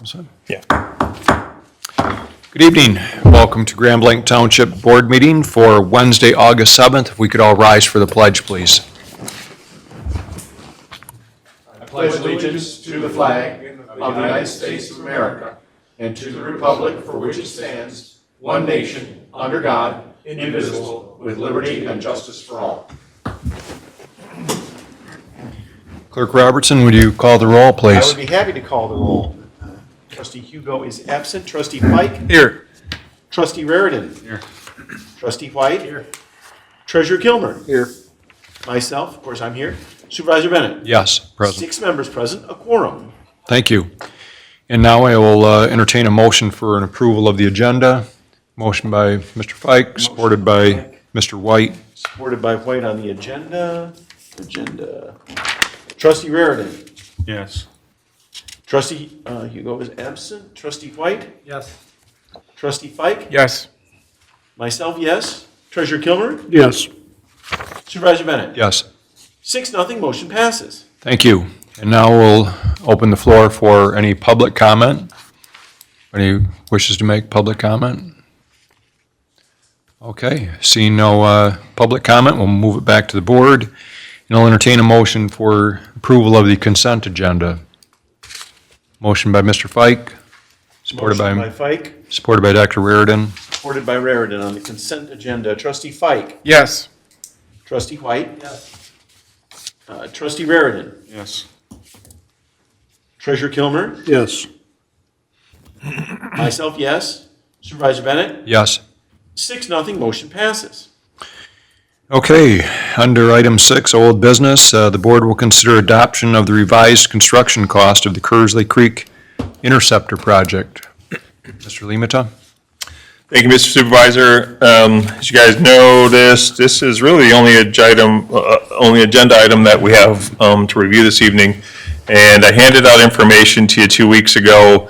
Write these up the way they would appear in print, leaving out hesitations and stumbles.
Yeah. Good evening. Welcome to Grand Blanc Township Board Meeting for Wednesday, August 7th. If we could all rise for the pledge, please. I pledge allegiance to the flag of the United States of America and to the republic for which it stands, one nation, under God, indivisible, with liberty and justice for all. Clerk Robertson, would you call the roll, I please? would be happy to call the roll. Trustee Hugo is absent. Trustee Pike? Here. Trustee Raritan? Here. Trustee White? Here. Treasurer Kilmer? Here. Myself, of course, I'm here. Supervisor Bennett? Yes, present. 6 members present, a quorum. Thank you. And now I will entertain a motion for an approval of the agenda. Motion by Mr. Fike, supported by Mr. White. Supported by White on the agenda. Trustee Raritan? Yes. Trustee Hugo is absent. Trustee White? Yes. Trustee Fike? Yes. Myself, yes. Treasurer Kilmer? Yes. Supervisor Bennett? Yes. 6-0, motion passes. Thank you. And now we'll open the floor for any public comment. Any wishes to make public comment? Okay, seeing no public comment, we'll move it back to the board. And I'll entertain a motion for approval of the consent agenda. Motion by Mr. Fike, supported Motion by Fike, Dr. Raritan. supported by Raritan on the consent agenda. Trustee Fike? Yes. Trustee White? Yes. Trustee Raritan? Yes. Treasurer Kilmer? Yes. Myself, yes. Supervisor Bennett? Yes. 6-0, motion passes. Okay, under item 6, old business, the board will consider adoption of the revised construction cost of the Kearsley Creek Interceptor Project. Mr. Limata? Thank you, Mr. Supervisor. As you guys noticed, this is really the only agenda item that we have to review this evening. And I handed out information to you 2 weeks ago,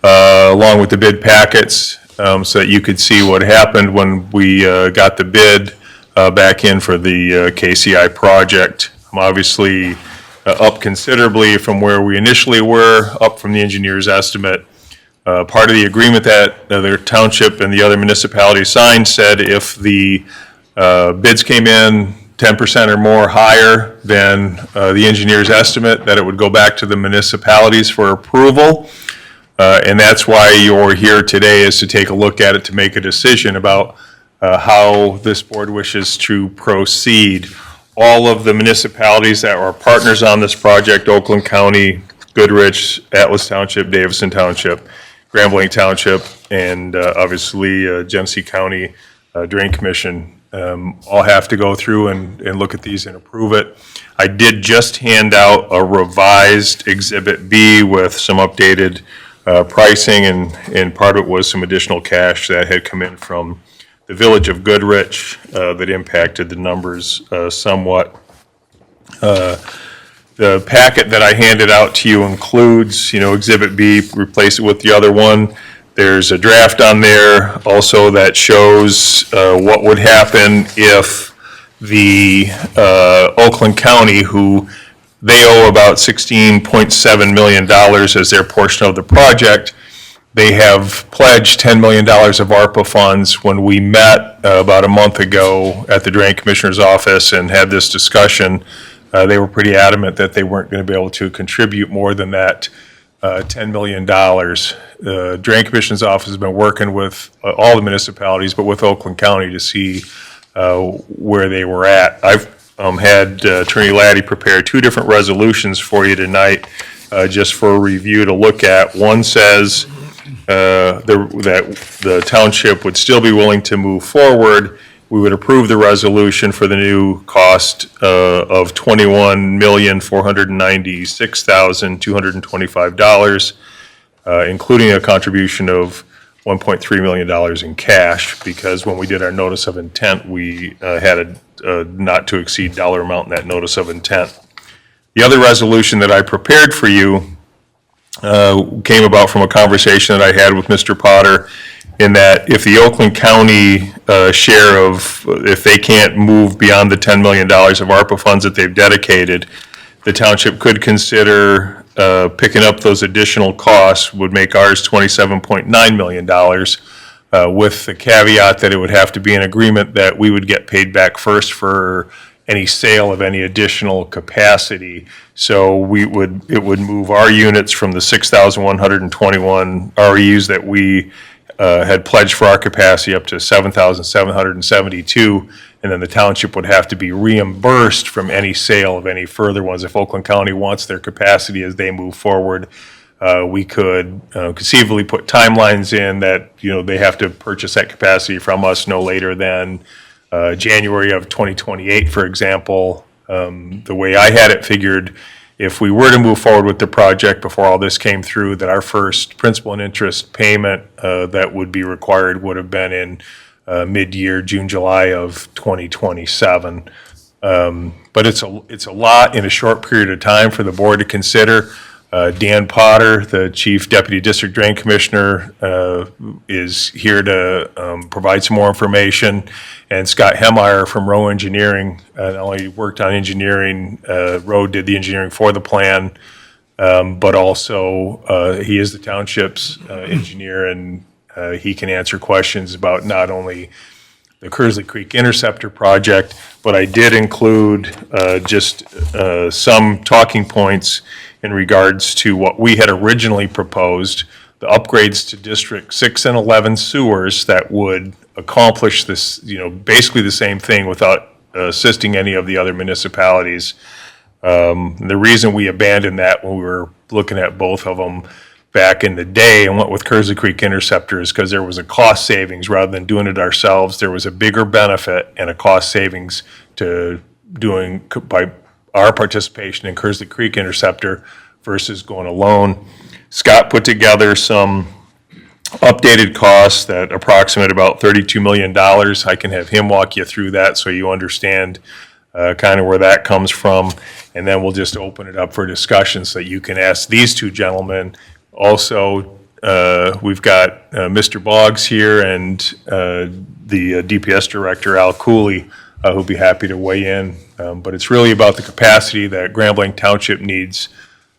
along with the bid packets, so that you could see what happened when we got the bid back in for the KCI project. I'm obviously up considerably from where we initially were, up from the engineer's estimate. Part of the agreement that the township and the other municipalities signed said if the bids came in 10% or more higher than the engineer's estimate, that it would go back to the municipalities for approval. And that's why you're here today, is to take a look at it to make a decision about how this board wishes to proceed. All of the municipalities that are partners on this project, Oakland County, Goodrich, Atlas Township, Davison Township, Grand Blanc Township, and obviously Genesee County Drain Commission, all have to go through and look at these and approve it. I did just hand out a revised Exhibit B with some updated pricing, and part of it was some additional cash that had come in from the village of Goodrich that impacted the numbers somewhat. The packet that I handed out to you includes, Exhibit B, replace it with the other one. There's a draft on there also that shows what would happen if the Oakland County, who they owe about $16.7 million as their portion of the project, they have pledged $10 million of ARPA funds. When we met about a month ago at the Drain Commissioner's office and had this discussion, they were pretty adamant that they weren't going to be able to contribute more than that $10 million. The Drain Commissioner's office has been working with all the municipalities, but with Oakland County to see where they were at. I've had Attorney Laddie prepare 2 different resolutions for you tonight just for a review to look at. One says that the township would still be willing to move forward. We would approve the resolution for the new cost of $21,496,225, including a contribution of $1.3 million in cash, because when we did our notice of intent, we had a not to exceed dollar amount in that notice of intent. The other resolution that I prepared for you came about from a conversation that I had with Mr. Potter, in that if the Oakland County share of, if they can't move beyond the $10 million of ARPA funds that they've dedicated, the township could consider picking up those additional costs would make ours $27.9 million, with the caveat that it would have to be an agreement that we would get paid back first for any sale of any additional capacity. So it would move our units from the 6,121 REUs that we had pledged for our capacity up to 7,772, and then the township would have to be reimbursed from any sale of any further ones. If Oakland County wants their capacity as they move forward, we could conceivably put timelines in that, they have to purchase that capacity from us no later than January of 2028, for example. The way I had it figured, if we were to move forward with the project before all this came through, that our first principal and interest payment that would be required would have been in mid-year, June, July of 2027. But it's a lot in a short period of time for the board to consider. Dan Potter, the Chief Deputy District Drain Commissioner, is here to provide some more information. And Scott Hemmeyer from Rowe Engineering, not only worked on engineering, Rowe did the engineering for the plan, but also he is the township's engineer, and he can answer questions about not only the Kearsley Creek Interceptor project, but I did include just some talking points in regards to what we had originally proposed, the upgrades to District 6 and 11 sewers that would accomplish this, basically the same thing without assisting any of the other municipalities. The reason we abandoned that when we were looking at both of them back in the day and went with Kearsley Creek Interceptor is because there was a cost savings. Rather than doing it ourselves, there was a bigger benefit and a cost savings to doing by our participation in Kearsley Creek Interceptor versus going alone. Scott put together some updated costs that approximate about $32 million. I can have him walk you through that so you understand kind of where that comes from. And then we'll just open it up for discussion so that you can ask these two gentlemen. Also, we've got Mr. Boggs here and the DPS Director, Al Cooley, who'll be happy to weigh in. But it's really about the capacity that Grand Blanc Township needs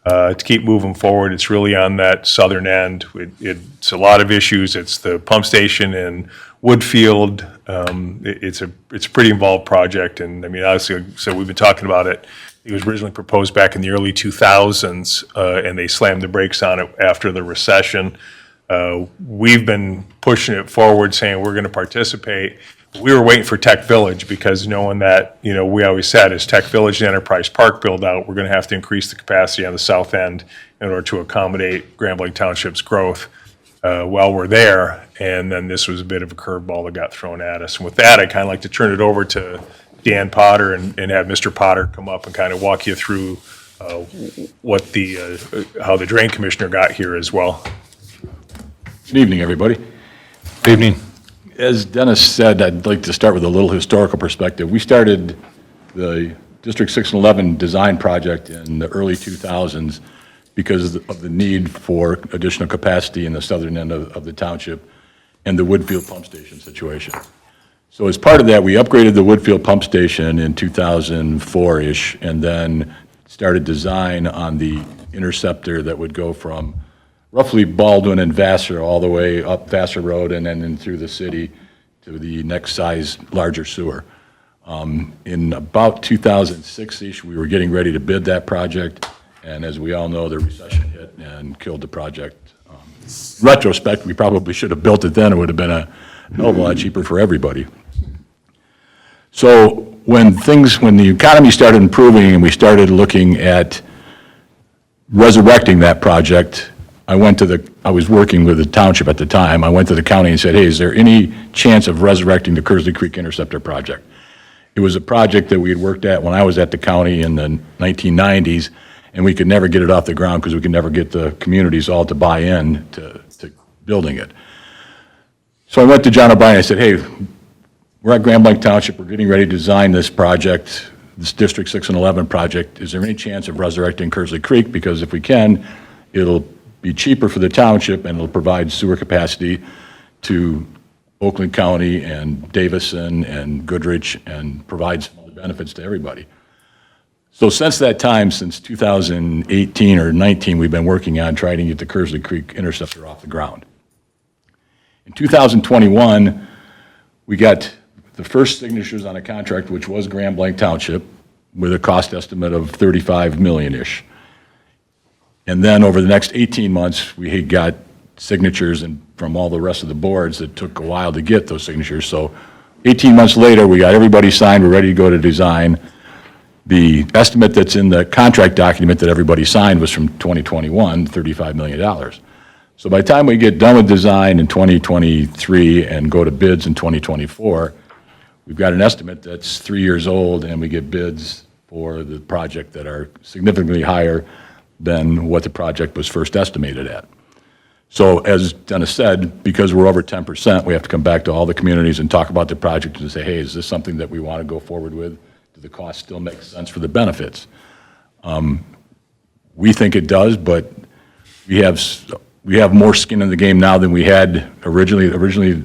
to keep moving forward. It's really on that southern end. It's a lot of issues. It's the pump station in Woodfield. It's a pretty involved project. And I mean, obviously, so we've been talking about it. It was originally proposed back in the early 2000s, and they slammed the brakes on it after the recession. We've been pushing it forward, saying we're going to participate. We were waiting for Tech Village because knowing that, we always said as Tech Village and Enterprise Park build out, we're going to have to increase the capacity on the south end in order to accommodate Grand Blanc Township's growth while we're there. And then this was a bit of a curveball that got thrown at us. And with that, I'd kind of like to turn it over to Dan Potter and have Mr. Potter come up and kind of walk you through what how the Drain Commissioner got here as well. Good evening, everybody. Good evening. As Dennis said, I'd like to start with a little historical perspective. We started the District 6 and 11 design project in the early 2000s because of the need for additional capacity in the southern end of the township and the Woodfield pump station situation. So as part of that, we upgraded the Woodfield pump station in 2004-ish and then started design on the interceptor that would go from roughly Baldwin and Vassar all the way up Vassar Road and then in through the city to the next size larger sewer. In about 2006-ish, we were getting ready to bid that project, and as we all know, the recession hit and killed the project. In retrospect, we probably should have built it then. It would have been a hell of a lot cheaper for everybody. So when the economy started improving and we started looking at resurrecting that project, I was working with the township at the time. I went to the county and said, hey, is there any chance of resurrecting the Kearsley Creek Interceptor project? It was a project that we had worked at when I was at the county in the 1990s, and we could never get it off the ground because we could never get the communities all to buy in to building it. So I went to John O'Brien and I said, hey, we're at Grand Blanc Township. We're getting ready to design this project, this District 6 and 11 project. Is there any chance of resurrecting Kearsley Creek? Because if we can, it'll be cheaper for the township and it'll provide sewer capacity to Oakland County and Davison and Goodrich and provide some other benefits to everybody. So since that time, since 2018 or 19, we've been working on trying to get the Kearsley Creek interceptor off the ground. In 2021, we got the first signatures on a contract, which was Grand Blanc Township, with a cost estimate of 35 million-ish. And then over the next 18 months, we had got signatures from all the rest of the boards. That took a while to get those signatures. So 18 months later, we got everybody signed, we're ready to go to design. The estimate that's in the contract document that everybody signed was from 2021, $35 million. So by the time we get done with design in 2023 and go to bids in 2024, we've got an estimate that's 3 years old, and we get bids for the project that are significantly higher than what the project was first estimated at. So as Dennis said, because we're over 10%, we have to come back to all the communities and talk about the project and say, hey, is this something that we want to go forward with? Do the costs still make sense for the benefits? We think it does, but we have more skin in the game now than we had originally. Originally,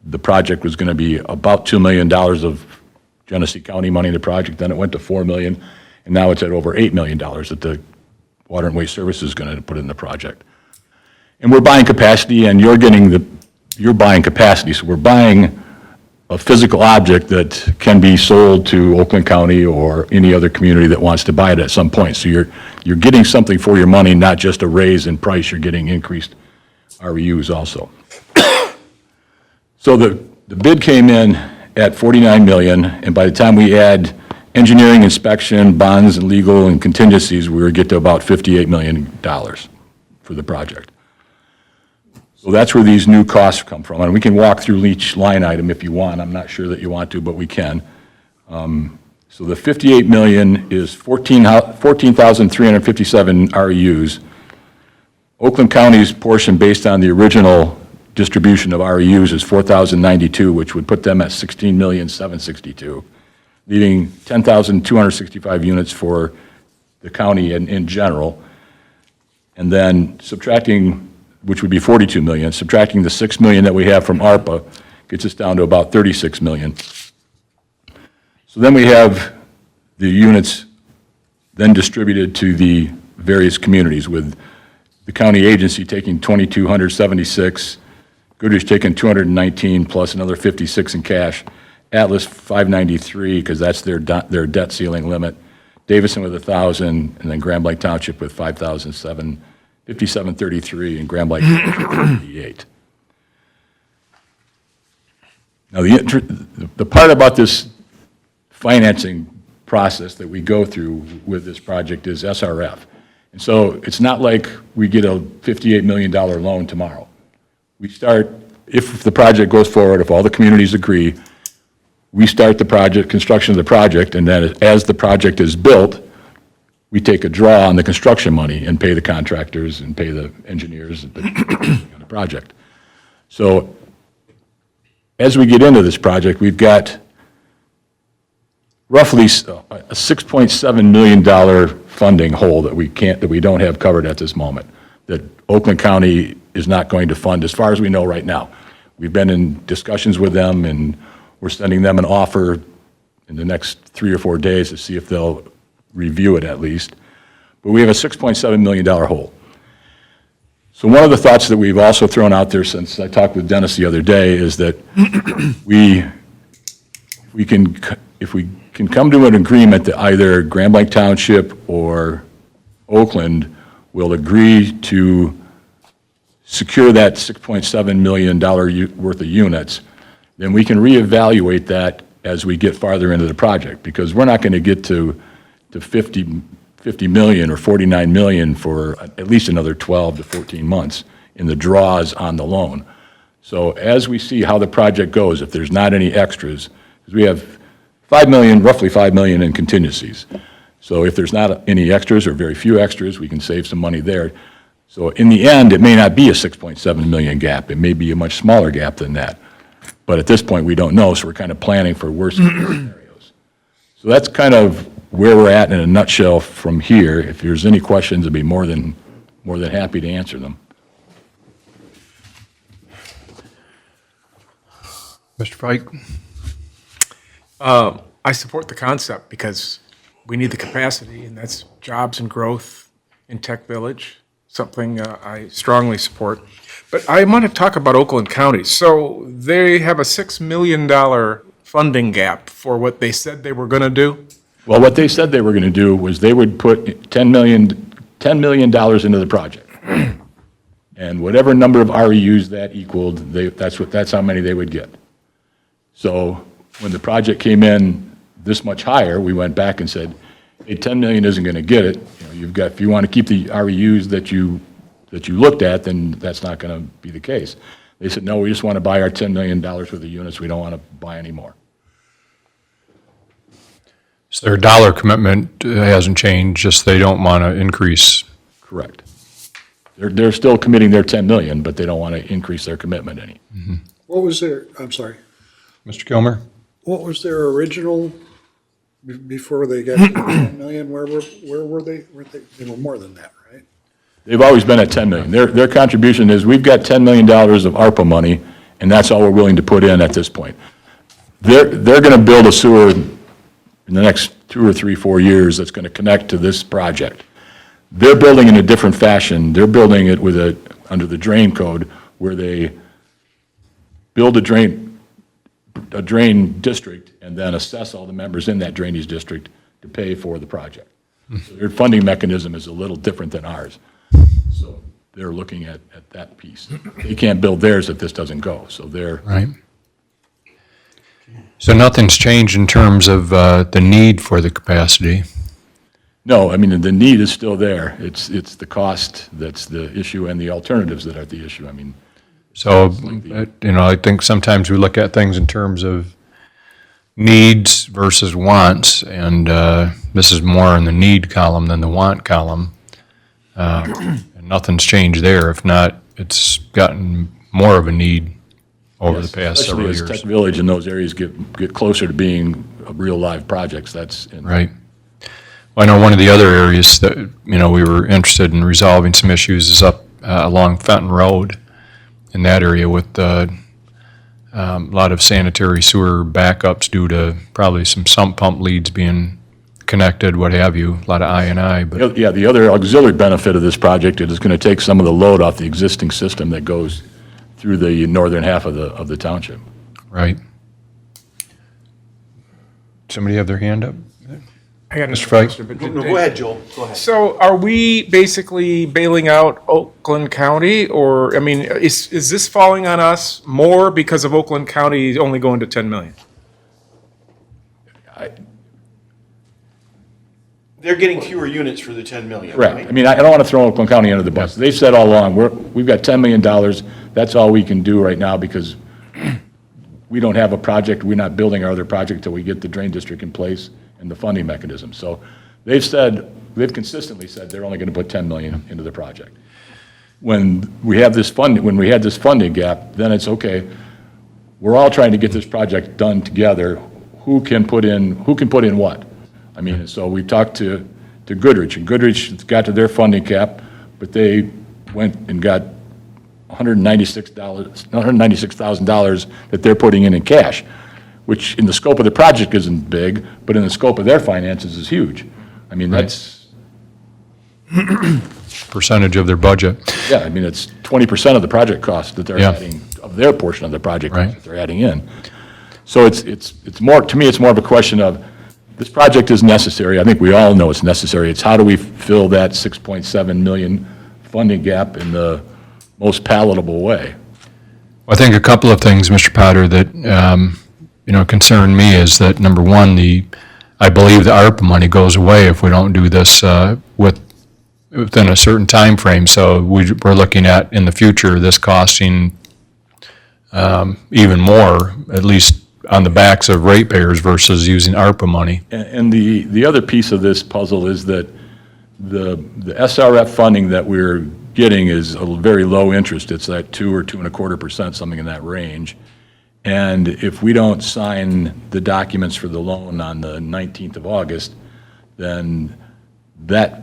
the project was going to be about $2 million of Genesee County money in the project. Then it went to $4 million, and now it's at over $8 million that the Water and Waste Services is going to put in the project. And we're buying capacity, and you're buying capacity. So we're buying a physical object that can be sold to Oakland County or any other community that wants to buy it at some point. So you're getting something for your money, not just a raise in price. You're getting increased REUs also. So the bid came in at $49 million, and by the time we add engineering, inspection, bonds, and legal and contingencies, we would get to about $58 million for the project. So that's where these new costs come from, and we can walk through each line item if you want. I'm not sure that you want to, but we can. So the $58 million is 14,357 REUs. Oakland County's portion, based on the original distribution of REUs, is 4,092, which would put them at 16,762,000, leaving 10,265 units for the county in general. And then subtracting, which would be 42 million, subtracting the 6 million that we have from ARPA gets us down to about 36 million. So then we have the units then distributed to the various communities, with the county agency taking 2,276, Goodrich taking 219 plus another 56 in cash, Atlas 593 because that's their debt ceiling limit, Davison with 1,000, and then Grand Blanc Township with 5,733, and Grand Blanc 58. Now the part about this financing process that we go through with this project is SRF. And so it's not like we get a $58 million loan tomorrow. We start, if the project goes forward, if all the communities agree, we start the project, construction of the project, and then as the project is built, we take a draw on the construction money and pay the contractors and pay the engineers on the project. So as we get into this project, we've got roughly a $6.7 million funding hole that we don't have covered at this moment, that Oakland County is not going to fund as far as we know right now. We've been in discussions with them, and we're sending them an offer in the next 3 or 4 days to see if they'll review it at least. But we have a $6.7 million hole. So one of the thoughts that we've also thrown out there since I talked with Dennis the other day is that if we can come to an agreement that either Grand Blanc Township or Oakland will agree to secure that $6.7 million worth of units, then we can reevaluate that as we get farther into the project, because we're not going to get to 50 million or 49 million for at least another 12 to 14 months in the draws on the loan. So as we see how the project goes, if there's not any extras, because we have roughly 5 million in contingencies. So if there's not any extras or very few extras, we can save some money there. So in the end, it may not be a 6.7 million gap. It may be a much smaller gap than that. But at this point, we don't know, so we're kind of planning for worst case scenarios. So that's kind of where we're at in a nutshell from here. If there's any questions, I'd be more than happy to answer them. Mr. Fike? I support the concept because we need the capacity, and that's jobs and growth in Tech Village, something I strongly support. But I want to talk about Oakland County. So they have a $6 million funding gap for what they said they were going to do? Well, what they said they were going to do was they would put $10 million into the project. And whatever number of REUs that equaled, that's how many they would get. So when the project came in this much higher, we went back and said, hey, 10 million isn't going to get it. You know, you've got, if you want to keep the REUs that you looked at, then that's not going to be the case. They said, no, we just want to buy our $10 million worth of units. We don't want to buy any more. So their dollar commitment hasn't changed, just they don't want to increase. Correct. They're still committing their 10 million, but they don't want to increase their commitment any. What was their, I'm sorry, Mr. Kilmer? what was their original, before they got to 10 million, where were they? They were more than that, right? They've always been at 10 million. Their contribution is, we've got $10 million of ARPA money, and that's all we're willing to put in at this point. They're going to build a sewer in the next 2 or 3, 4 years that's going to connect to this project. They're building in a different fashion. They're building it with under the drain code, where they build a drain district and then assess all the members in that drainage district to pay for the project. So their funding mechanism is a little different than ours. So they're looking at that piece. They can't build theirs if this doesn't go, so they're. Right. So nothing's changed in terms of the need for the capacity? No, I mean, the need is still there. It's the cost that's the issue and the alternatives that are the issue. I mean, So, I think sometimes we look at things in terms of needs versus wants, and this is more in the need column than the want column. And nothing's changed there. If not, it's gotten more of a need over the past several especially years. as Tech Village and those areas get closer to being real live projects, that's. Right. Well, I know one of the other areas that, we were interested in resolving some issues is up along Fenton Road in that area with a lot of sanitary sewer backups due to probably some sump pump leads being connected, what have you, a lot of I&I, but, Yeah, the other auxiliary benefit of this project is it's going to take some of the load off the existing system that goes through the northern half of the township. right. Somebody have their hand up? I got Mr. another Fike? question, but No, go ahead, Joel, go ahead. So are we basically bailing out Oakland County, or, I mean, is this falling on us more because of Oakland County only going to 10 million? They're getting fewer units for the 10 million, Correct. right? I mean, I don't want to throw Oakland County under the bus. They've said all along, we've got $10 million. That's all we can do right now because we don't have a project. We're not building our other project till we get the drain district in place and the funding mechanism. So they've consistently said they're only going to put 10 million into the project. When we had this funding gap, then it's okay. We're all trying to get this project done together. Who can put in what? I mean, so we talked to Goodrich, and Goodrich got to their funding cap, but they went and got $196,000 that they're putting in cash, which in the scope of the project isn't big, but in the scope of their finances is huge. I mean, that's, Percentage of their budget. yeah, I mean, it's 20% of the project cost that they're Yeah. adding, of their portion of the project cost Right. that they're adding in. So it's more, to me, it's more of a question of, this project is necessary. I think we all know it's necessary. It's how do we fill that 6.7 million funding gap in the most palatable way? I think a couple of things, Mr. Potter, that, concern me is that, number one, I believe the ARPA money goes away if we don't do this within a certain time frame. So we're looking at, in the future, this costing even more, at least on the backs of ratepayers versus using ARPA money. And the other piece of this puzzle is that the SRF funding that we're getting is a very low interest. It's at 2 or 2.25%, something in that range. And if we don't sign the documents for the loan on the 19th of August, then that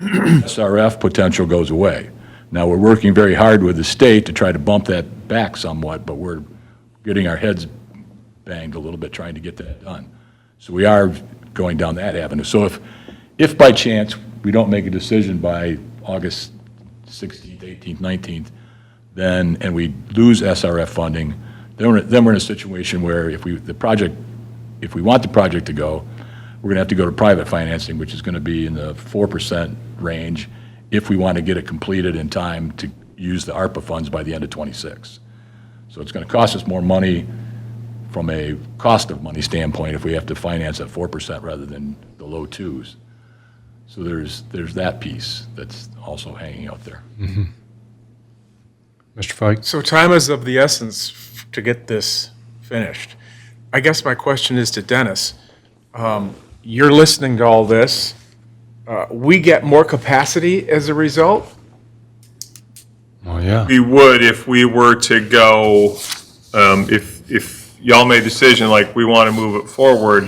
SRF potential goes away. Now, we're working very hard with the state to try to bump that back somewhat, but we're getting our heads banged a little bit trying to get that done. So we are going down that avenue. So if by chance we don't make a decision by August 16th, 18th, 19th, then, and we lose SRF funding, then we're in a situation where if we want the project to go, we're going to have to go to private financing, which is going to be in the 4% range if we want to get it completed in time to use the ARPA funds by the end of '26. So it's going to cost us more money from a cost of money standpoint if we have to finance at 4% rather than the low twos. So there's that piece that's also hanging out there. Mr. Fike? So time is of the essence to get this finished. I guess my question is to Dennis. You're listening to all this. We get more capacity as a result? Well, yeah. We would if we were to go, if y'all made a decision like we want to move it forward,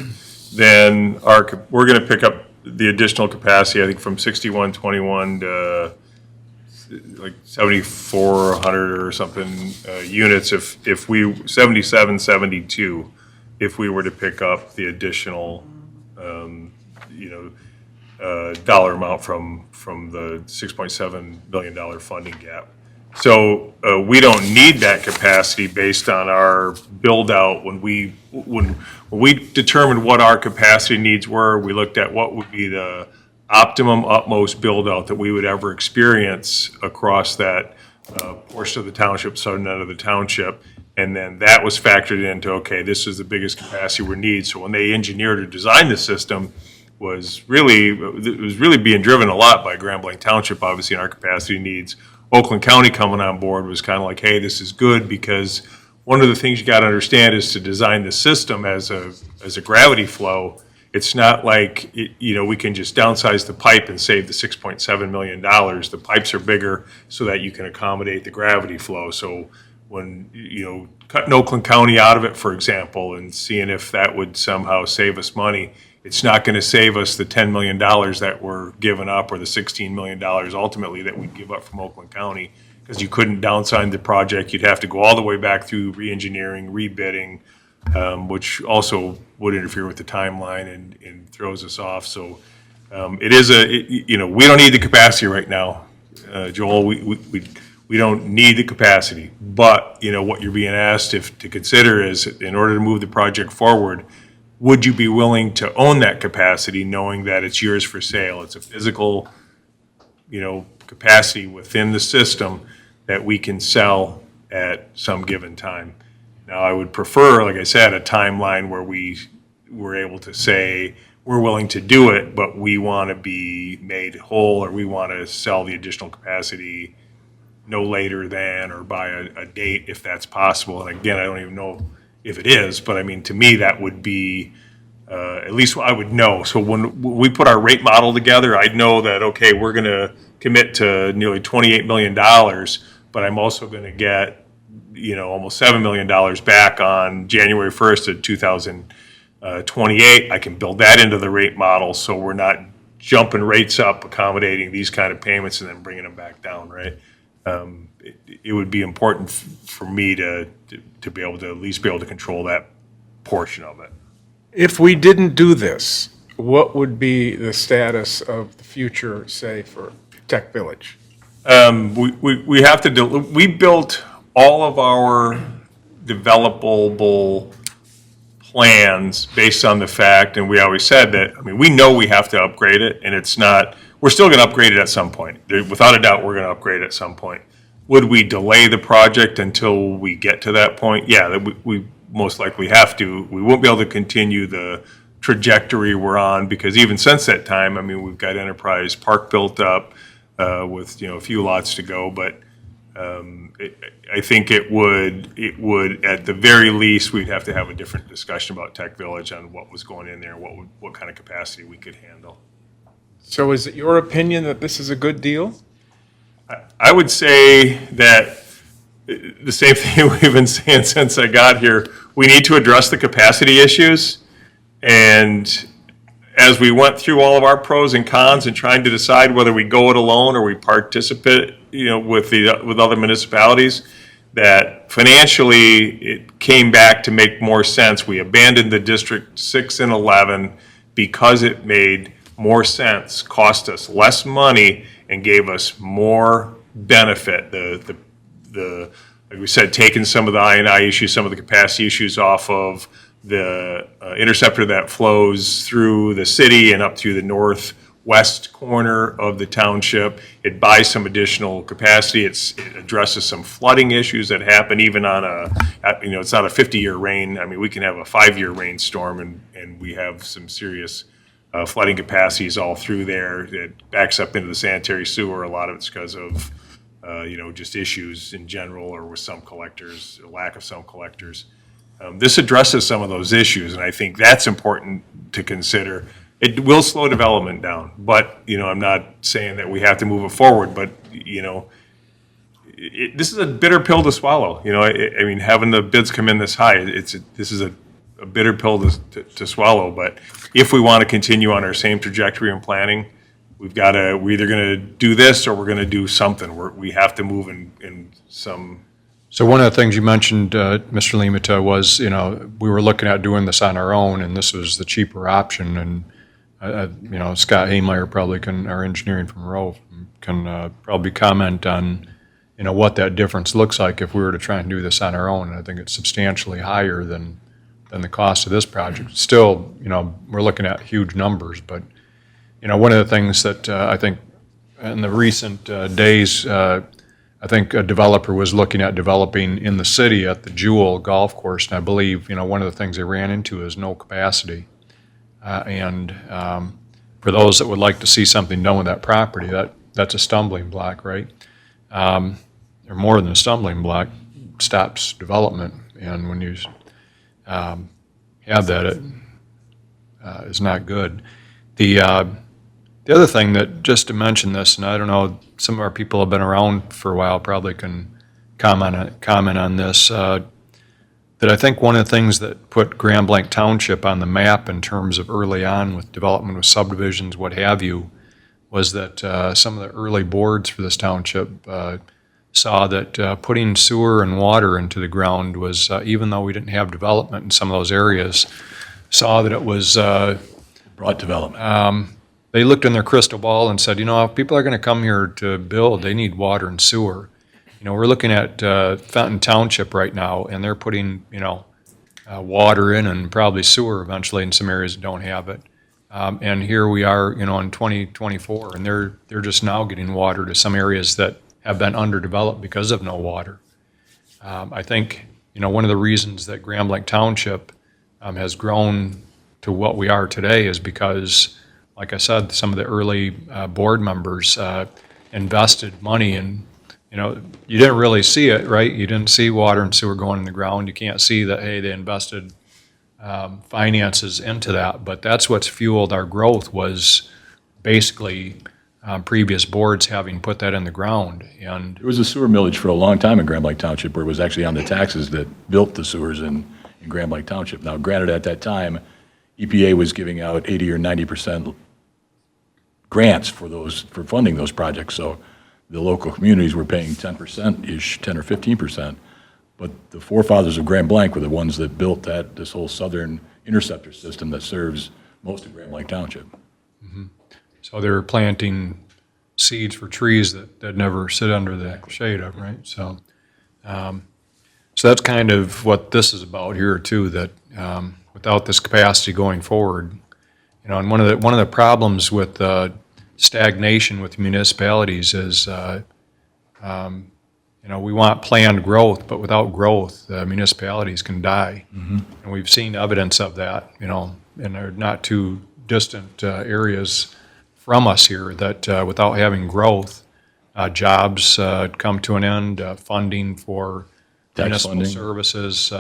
then we're going to pick up the additional capacity, I think from 6121 to like 7,400 or something units if we, 7772, if we were to pick up the additional, dollar amount from the $6.7 million funding gap. So we don't need that capacity based on our build out. When we determined what our capacity needs were, we looked at what would be the optimum utmost build out that we would ever experience across that portion of the township, southern end of the township. And then that was factored into, okay, this is the biggest capacity we need. So when they engineered or designed the system, it was really being driven a lot by Grand Blanc Township, obviously, and our capacity needs. Oakland County coming on board was kind of like, hey, this is good, because one of the things you got to understand is to design the system as a gravity flow. It's not like, we can just downsize the pipe and save the $6.7 million. The pipes are bigger so that you can accommodate the gravity flow. So when, cutting Oakland County out of it, for example, and seeing if that would somehow save us money, it's not going to save us the $10 million that we're giving up, or the $16 million ultimately that we'd give up from Oakland County, because you couldn't downsize the project. You'd have to go all the way back through re-engineering, rebidding, which also would interfere with the timeline and throws us off. So we don't need the capacity right now, Joel. We don't need the capacity, but what you're being asked to consider is, in order to move the project forward, would you be willing to own that capacity, knowing that it's yours for sale? It's a physical, capacity within the system that we can sell at some given time. Now, I would prefer, like I said, a timeline where we were able to say, we're willing to do it, but we want to be made whole, or we want to sell the additional capacity no later than, or by a date if that's possible. And again, I don't even know if it is, but I mean, to me, that would be, at least I would know. So when we put our rate model together, I'd know that, okay, we're going to commit to nearly $28 million, but I'm also going to get, almost $7 million back on January 1st of 2028. I can build that into the rate model, so we're not jumping rates up, accommodating these kind of payments and then bringing them back down, right? It would be important for me to be able to at least be able to control that portion of it. If we didn't do this, what would be the status of the future, say, for Tech Village? We have to we built all of our developable plans based on the fact, and we always said that, we know we have to upgrade it, and it's not, we're still going to upgrade it at some point. Without a doubt, we're going to upgrade it at some point. Would we delay the project until we get to that point? Yeah, we most likely have to. We won't be able to continue the trajectory we're on, because even since that time, we've got Enterprise Park built up with a few lots to go, but I think it would at the very least, we'd have to have a different discussion about Tech Village on what was going in there, what kind of capacity we could handle. So is it your opinion that this is a good deal? I would say that the same thing we've been saying since I got here. We need to address the capacity issues, and as we went through all of our pros and cons and trying to decide whether we go it alone or we participate, with other municipalities, that financially it came back to make more sense. We abandoned the District 6 and 11 because it made more sense, cost us less money, and gave us more benefit. Like we said, taking some of the I&I issues, some of the capacity issues off of the interceptor that flows through the city and up through the northwest corner of the township. It buys some additional capacity. It addresses some flooding issues that happen even on it's not a 50-year rain. I mean, we can have a 5-year rainstorm and we have some serious flooding capacities all through there. It backs up into the sanitary sewer. A lot of it's because of just issues in general, or with some collectors, or lack of some collectors. This addresses some of those issues, and I think that's important to consider. It will slow development down, but, I'm not saying that we have to move it forward, but, this is a bitter pill to swallow. I mean, having the bids come in this high, this is a bitter pill to swallow, but if we want to continue on our same trajectory and planning, we're either going to do this or we're going to do something. We have to move in some. So one of the things you mentioned, Mr. Limita, was, we were looking at doing this on our own, and this was the cheaper option. And, Scott Haymeyer probably our engineering from Monroe, can probably comment on, what that difference looks like if we were to try and do this on our own. And I think it's substantially higher than the cost of this project. Still, we're looking at huge numbers, but, one of the things that I think in the recent days, I think a developer was looking at developing in the city at the Jewel Golf Course, and I believe, one of the things they ran into is no capacity. For those that would like to see something done with that property, that's a stumbling block, right? Or more than a stumbling block, stops development, and when you have that, it is not good. The other thing that, just to mention this, and I don't know, some of our people have been around for a while, probably can comment on this, that I think one of the things that put Grand Blanc Township on the map in terms of early on with development with subdivisions, what have you, was that some of the early boards for this township saw that putting sewer and water into the ground was, even though we didn't have development in some of those areas, saw that it was Broad development. they looked in their crystal ball and said, if people are going to come here to build, they need water and sewer. We're looking at Fenton Township right now, and they're putting, water in and probably sewer eventually in some areas that don't have it. And here we are, in 2024, and they're just now getting water to some areas that have been underdeveloped because of no water. I think, one of the reasons that Grand Blanc Township has grown to what we are today is because, like I said, some of the early board members invested money in, you didn't really see it, right? You didn't see water and sewer going in the ground. You can't see that, hey, they invested finances into that. But that's what's fueled our growth, was basically previous boards having put that in the ground. And There was a sewer millage for a long time in Grand Blanc Township where it was actually on the taxes that built the sewers in Grand Blanc Township. Now, granted, at that time, EPA was giving out 80 or 90% grants for funding those projects, so the local communities were paying 10%-ish, 10 or 15%. But the forefathers of Grand Blanc were the ones that built this whole southern interceptor system that serves most of Grand Blanc Township. so they're planting seeds for trees that never sit under the shade of, right? So that's kind of what this is about here too, that without this capacity going forward, and one of the problems with stagnation with municipalities is, we want planned growth, but without growth, municipalities can die. And we've seen evidence of that, in our not too distant areas from us here, that without having growth, jobs come to an end, funding for Tax municipal funding. services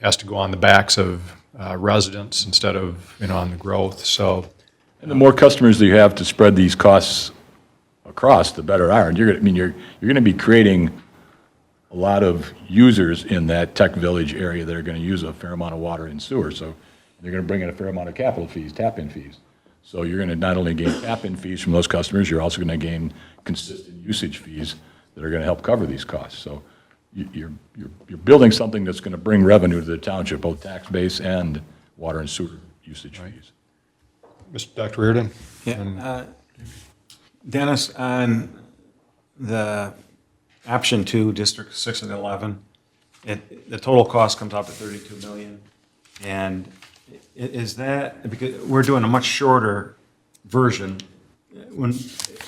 has to go on the backs of residents instead of, on the growth, so. And the more customers that you have to spread these costs across, the better are. And you're going to be creating a lot of users in that tech village area that are going to use a fair amount of water and sewer. So they're going to bring in a fair amount of capital fees, tap-in fees. So you're going to not only gain tap-in fees from those customers, you're also going to gain consistent usage fees that are going to help cover these costs. So you're building something that's going to bring revenue to the township, both tax base and water and sewer usage fees. Dr. Reardon? Dennis, on the option 2, District 6 and 11, the total cost comes out to 32 million. And is that, because we're doing a much shorter version when,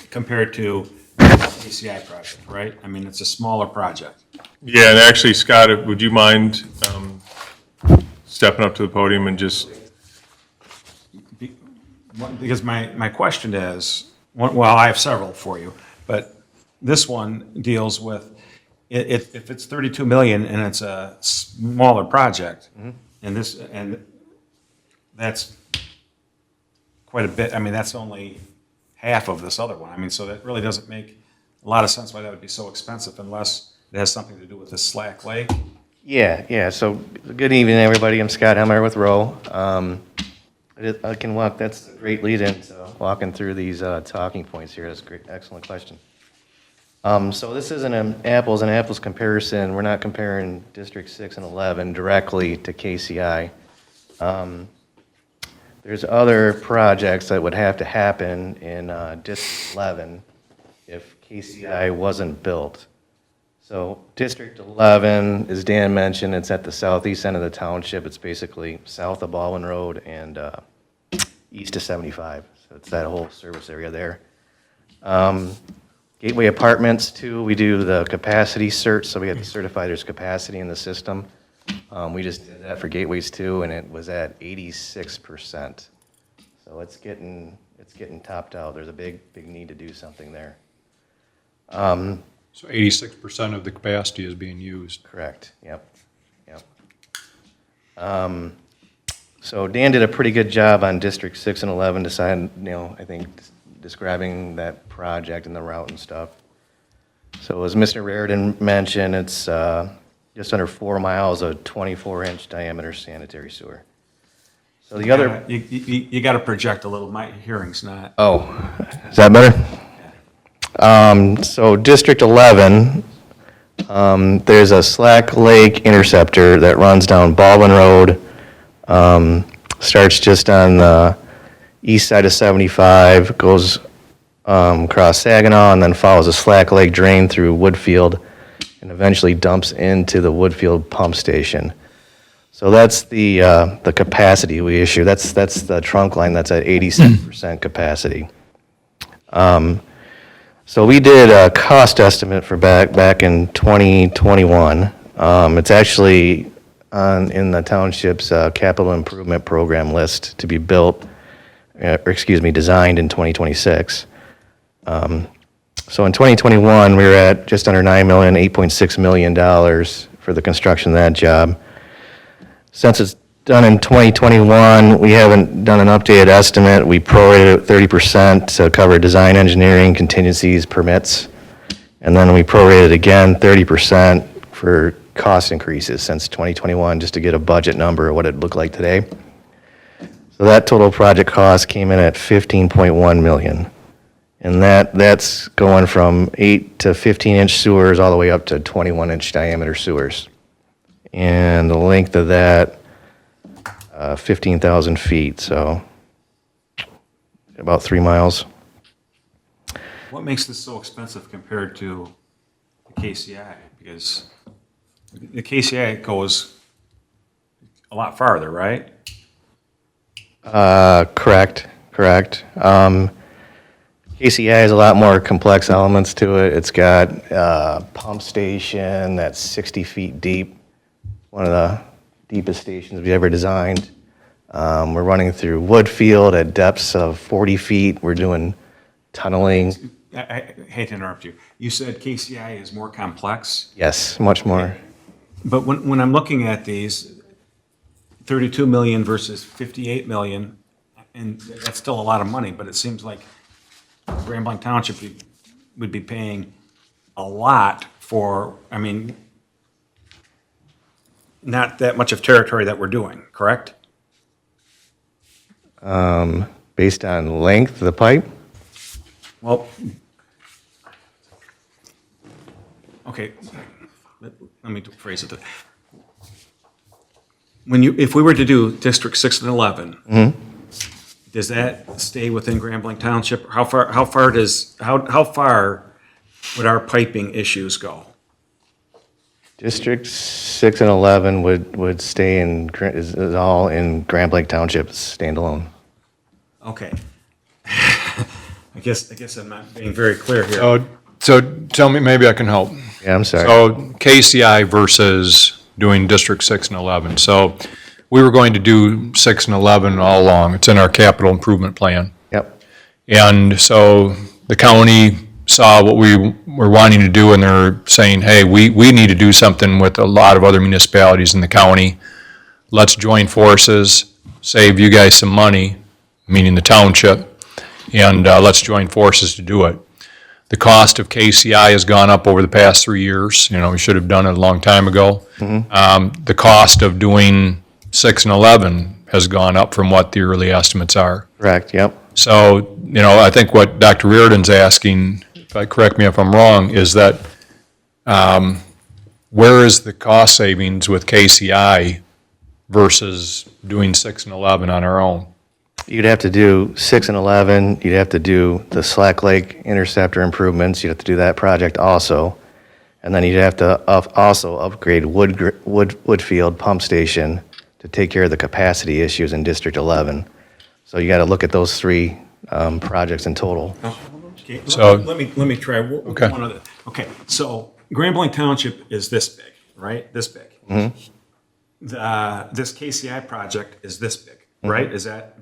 compared to the ACI project, right? I mean, it's a smaller project. Yeah, and actually, Scott, would you mind stepping up to the podium and just, Because my question is, well, I have several for you, but this one deals with, if it's 32 million and it's a smaller project, and that's quite a bit, I mean, that's only half of this other one. I mean, so that really doesn't make a lot of sense why that would be so expensive unless it has something to do with the Slack Lake. Yeah, so good evening, everybody. I'm Scott Helmer with Rowe. I can walk, that's a great lead-in to walking through these talking points here. That's great, excellent question. So this isn't an apples and apples comparison. We're not comparing District 6 and 11 directly to KCI. There's other projects that would have to happen in District 11 if KCI wasn't built. So District 11, as Dan mentioned, it's at the southeast end of the township. It's basically south of Baldwin Road and east of 75. So it's that whole service area there. Gateway Apartments, too, we do the capacity search, so we have to certify there's capacity in the system. We just did that for Gateways, too, and it was at 86%. So it's getting topped out. There's a big need to do something there. So 86% of the capacity is being used. Correct, yep. So Dan did a pretty good job on District 6 and 11, I think, describing that project and the route and stuff. So as Mr. Reardon mentioned, it's just under 4 miles of 24-inch diameter sanitary sewer. So the other... You got to project a little. My hearing's not. Oh, is that better? So District 11, there's a Slack Lake interceptor that runs down Baldwin Road, starts just on the east side of 75, goes across Saginaw, and then follows a Slack Lake drain through Woodfield, and eventually dumps into the Woodfield pump station. So that's the capacity we issue. That's the trunk line that's at 87% capacity. So we did a cost estimate for back in 2021. It's actually in the township's capital improvement program list to be built, designed in 2026. So in 2021, we were at just under $9 million, $8.6 million for the construction of that job. Since it's done in 2021, we haven't done an updated estimate. We prorated it 30% to cover design, engineering, contingencies, permits. And then we prorated again 30% for cost increases since 2021, just to get a budget number of what it looked like today. So that total project cost came in at $15.1 million. And that's going from 8 to 15-inch sewers all the way up to 21-inch diameter sewers. And the length of that, 15,000 feet, so about 3 miles. What makes this so expensive compared to the KCI? Because the KCI goes a lot farther, right? Correct. KCI has a lot more complex elements to it. It's got a pump station that's 60 feet deep, one of the deepest stations we've ever designed. We're running through Woodfield at depths of 40 feet. We're doing tunneling. I hate to interrupt you. You said KCI is more complex, Yes, much more. but when I'm looking at these, 32 million versus 58 million, and that's still a lot of money, but it seems like Grand Blanc Township would be paying a lot for, I mean, not that much of territory that we're doing, correct? Based on length of the pipe? Well, okay, let me phrase it. If we were to do District 6 and 11, does that stay within Grambling Township? How far would our piping issues go? District 6 and 11 would stay is all in Grand Lake Township standalone. Okay. I guess I'm not being very clear here. So tell me, maybe I can help. Yeah, I'm sorry. So KCI versus doing District 6 and 11. So we were going to do 6 and 11 all along. It's in our capital improvement plan. Yep, And so the county saw what we were wanting to do, and they're saying, hey, we need to do something with a lot of other municipalities in the county. Let's join forces, save you guys some money, meaning the township, and let's join forces to do it. The cost of KCI has gone up over the past 3 years. We should have done it a long time ago. The cost of doing 6 and 11 has gone up from what the early estimates are. correct, yep. So, I think what Dr. Reardon's asking, correct me if I'm wrong, is that where is the cost savings with KCI versus doing 6 and 11 on our own? You'd have to do 6 and 11, you'd have to do the Slack Lake Interceptor improvements, you'd have to do that project also. And then you'd have to also upgrade Woodfield Pump Station to take care of the capacity issues in District 11. So you got to look at those three projects in total. Okay, So- let me try Okay. one other. Okay, so Grambling Township is this big, right? This big. This KCI project is this big, right? Is that,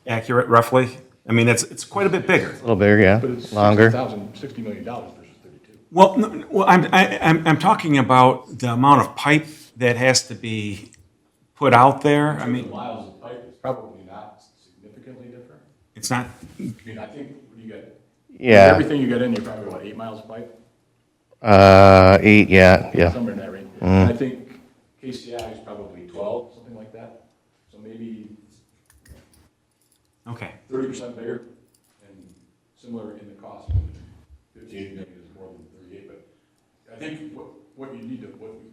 accurate roughly? It's quite a bit bigger. A little bigger, yeah, longer. $60 million versus 32. Well, no, well, I'm talking about the amount of pipe that has to be put out there. Miles of pipe is probably not significantly different. It's not, I think you got, Yeah, everything you got in, you're probably, what, 8 miles of pipe? 8, yeah. Somewhere in that range. And I think KCI is probably 12, something like that. So maybe okay. 30% bigger and similar in the cost. 58 million is more than 38, but I think what you need to,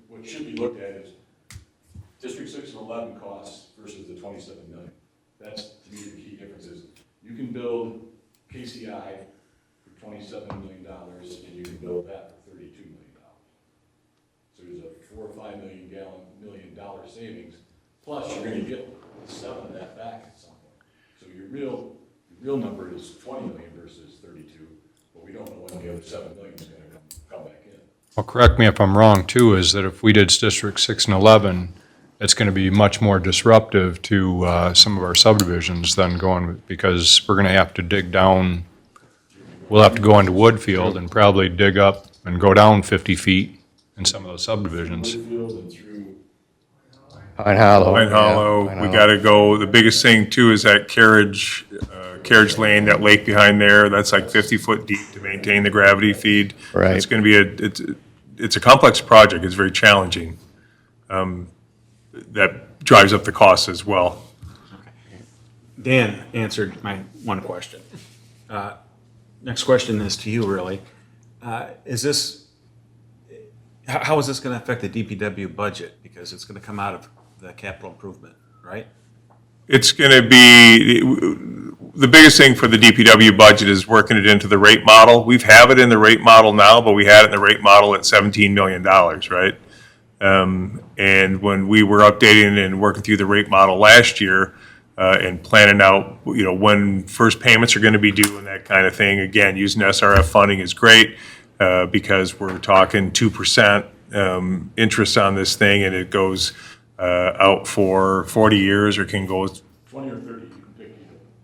what should be looked at is District 6 and 11 costs versus the 27 million. That's, to me, the key difference is you can build KCI for $27 million and you can build that for $32 million. So there's a $4 or $5 million savings, plus you're gonna get 7 of that back at some point. So your real number is 20 million versus 32, but we don't know when the other 7 million is gonna come back in. Well, correct me if I'm wrong, too, is that if we did District 6 and 11, it's going to be much more disruptive to some of our subdivisions than going, because we're going to have to dig down, we'll have to go into Woodfield and probably dig up and go down 50 feet in some of those subdivisions. Woodfield and through Pine Hollow. Pine Hollow, Pine we Hollow. gotta go, the biggest thing too is that carriage lane, that lake behind there, that's like 50-foot deep to maintain the gravity feed. Right. It's gonna be it's a complex project, it's very challenging. That drives up the cost as well. Dan answered my one question. Next question is to you, really. How is this going to affect the DPW budget? Because it's going to come out of the capital improvement, right? It's gonna be, the biggest thing for the DPW budget is working it into the rate model. We have it in the rate model now, but we had it in the rate model at $17 million, right? And when we were updating and working through the rate model last year, and planning out, when first payments are gonna be due and that kind of thing, again, using SRF funding is great, because we're talking 2%, interest on this thing, and it goes, out for 40 years, or can go 20 or 30, you can pick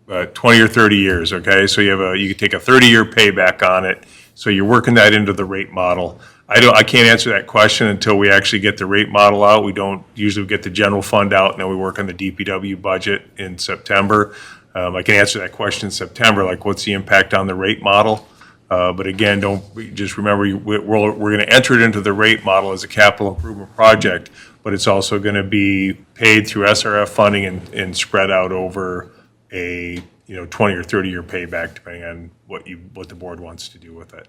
either. 20 or 30 years, okay? So you can take a 30-year payback on it, so you're working that into the rate model. I can't answer that question until we actually get the rate model out. We don't usually get the general fund out, and then we work on the DPW budget in September. I can answer that question in September, like what's the impact on the rate model? But again, just remember, we're gonna enter it into the rate model as a capital improvement project, but it's also gonna be paid through SRF funding and spread out over a, 20 or 30-year payback, depending on what the board wants to do with it.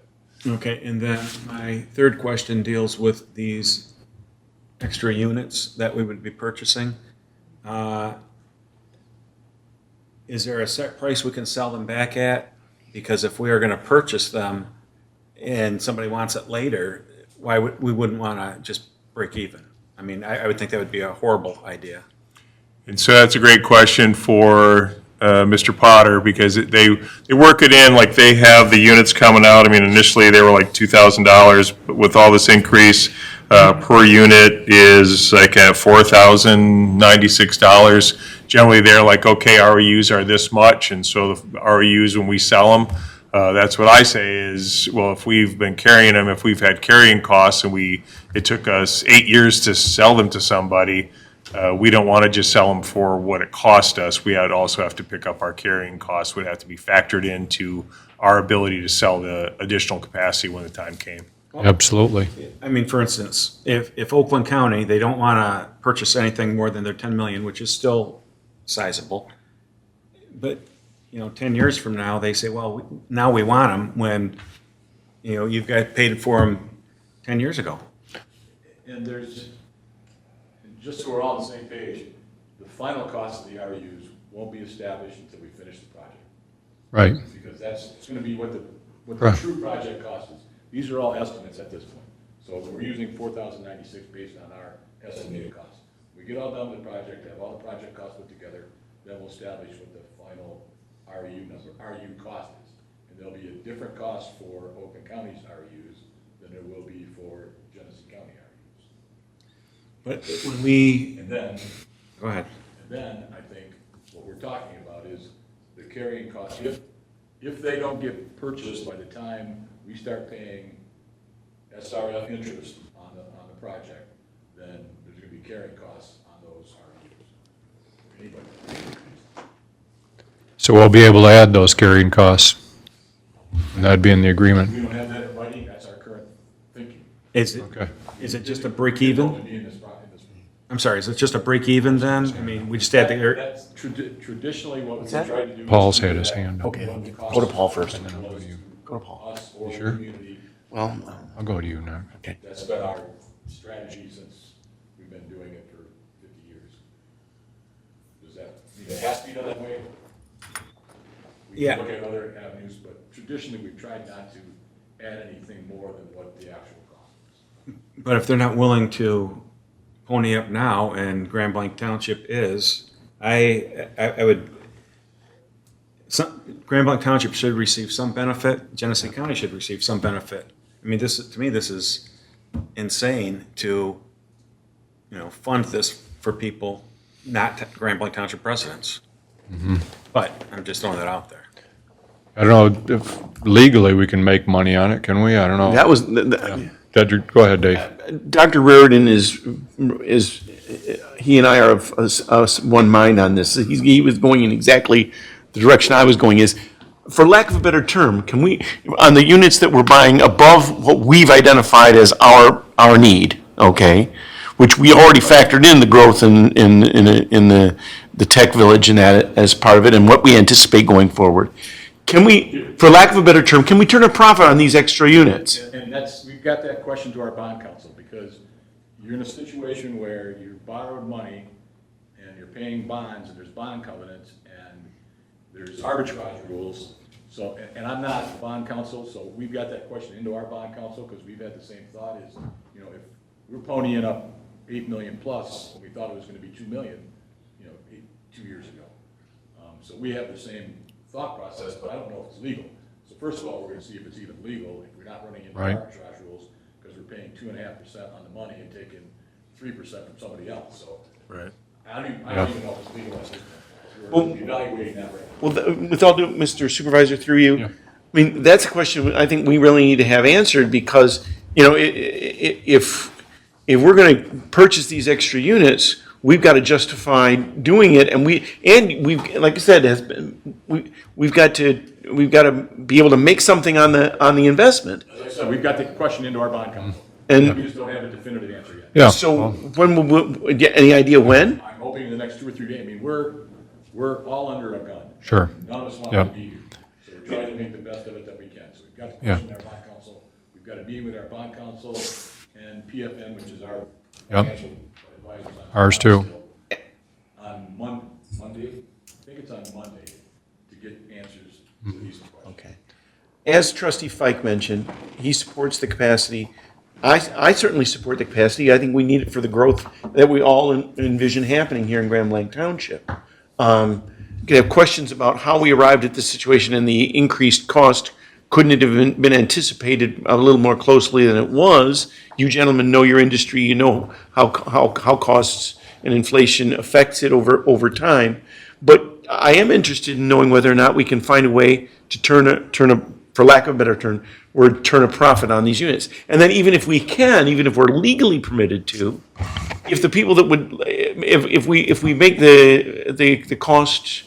Okay, and then my third question deals with these extra units that we would be purchasing. is there a set price we can sell them back at? Because if we are gonna purchase them and somebody wants it later, why would, we wouldn't wanna just break even? I mean, I would think that would be a horrible idea. And so that's a great question for Mr. Potter, because they work it in like they have the units coming out. I mean, initially, they were like $2,000, but with all this increase, per unit is like at $4,096. Generally, they're like, okay, REUs are this much, and so the REUs, when we sell them, that's what I say is, well, if we've been carrying them, if we've had carrying costs and it took us 8 years to sell them to somebody, we don't want to just sell them for what it cost us. We would also have to pick up our carrying costs, would have to be factored into our ability to sell the additional capacity when the time came. Absolutely. I mean, for instance, if Oakland County, they don't wanna purchase anything more than their 10 million, which is still sizable, but, 10 years from now, they say, well, now we want them, when, you've got paid for them 10 years ago. And there's, just so we're all on the same page, the final cost of the RUs won't be established until we finish the project. Right. Because it's gonna be what the Right. true project cost is. These are all estimates at this point. So we're using 4,096 based on our estimated costs. We get all done with the project, have all the project costs put together, then we'll establish what the final RU cost is. And there'll be a different cost for Oakland County's RUs than there will be for Genesee County RUs. But when we, And then, go ahead. I think what we're talking about is the carrying cost. If they don't get purchased by the time we start paying SRF interest on the project, then there's gonna be carrying costs on those RUs. Anybody. So we'll be able to add those carrying costs. And that'd be in the agreement. We don't have that in writing, that's our current thinking. Is it, Okay. is it just a break even? To be in this. I'm sorry, is it just a break even then? I mean, we just had to, That's traditionally what we try to do. Paul's had his hand up. Okay, go to Paul first. Go to Paul. Us or the Sure. community. Well, I'll go to you now. okay. That's been our strategy since we've been doing it for 50 years. Does that mean it has to be done that way? We Yeah. can look at other avenues, but traditionally, we've tried not to add anything more than what the actual cost is. but if they're not willing to pony up now, and Grand Blanc Township is, I would, Grand Blanc Township should receive some benefit, Genesee County should receive some benefit. I mean, to me, this is insane to, fund this for people, not Grand Blanc Township residents. But I'm just throwing that out there. I don't know if legally we can make money on it, can we? I don't know. That was, Go ahead, Dave. Dr. Reardon is, he and I are of one mind on this. He was going in exactly the direction I was going is, for lack of a better term, can we, on the units that we're buying above what we've identified as our need, okay? Which we already factored in the growth in the tech village and that as part of it and what we anticipate going forward. Can we, for lack of a better term, can we turn a profit on these extra units? And we've got that question to our bond counsel, because you're in a situation where you borrowed money and you're paying bonds, and there's bond covenants, and there's arbitrage rules. So, and I'm not bond counsel, so we've got that question into our bond counsel, because we've had the same thought is, if we're ponying up 8 million plus, when we thought it was gonna be 2 million, 2 years ago. So we have the same thought process, but I don't know if it's legal. So first of all, we're gonna see if it's even legal, if we're not running into Right. arbitrage rules, because we're paying 2.5% on the money and taking 3% from somebody else, so. Right. I don't even know if it's legal at this point. We're evaluating that right now. Well, with all due, Mr. Supervisor, through you, I mean, that's a question I think we really need to have answered, because, if we're gonna purchase these extra units, we've got to justify doing it, and we've, like I said, we've got to be able to make something on the investment. As I said, we've got the question into our bond counsel. And- We just don't have a definitive answer yet. Yeah. So when will, any idea when? I'm hoping in the next 2 or 3 days. I mean, we're all under a gun. Sure. None of us want Yeah. to be here. So we're trying to make the best of it that we can. So we've got the Yeah. question in our bond counsel. We've got a meeting with our bond counsel and PFN, which is our Yep. financial advisors. Ours too. On Monday, think it's on Monday to get answers to these questions. Okay. As trustee Fike mentioned, he supports the capacity. I certainly support the capacity. I think we need it for the growth that we all envision happening here in Grand Blanc Township. You could have questions about how we arrived at this situation and the increased cost. Couldn't it have been anticipated a little more closely than it was? You gentlemen know your industry. You know how costs and inflation affects it over time. But I am interested in knowing whether or not we can find a way to turn a, for lack of a better term, turn a profit on these units. And then even if we can, even if we're legally permitted to, if the people that would, if we make the cost,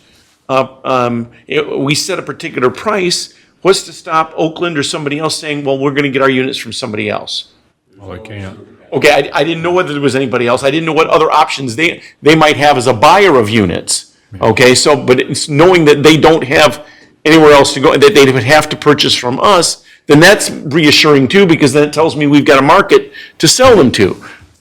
we set a particular price, what's to stop Oakland or somebody else saying, well, we're going to get our units from somebody else? Well, they can't. Okay, I didn't know whether there was anybody else. I didn't know what other options they might have as a buyer of units. Okay, so, but it's knowing that they don't have anywhere else to go, that they would have to purchase from us, then that's reassuring too, because then it tells me we've got a market to sell them to.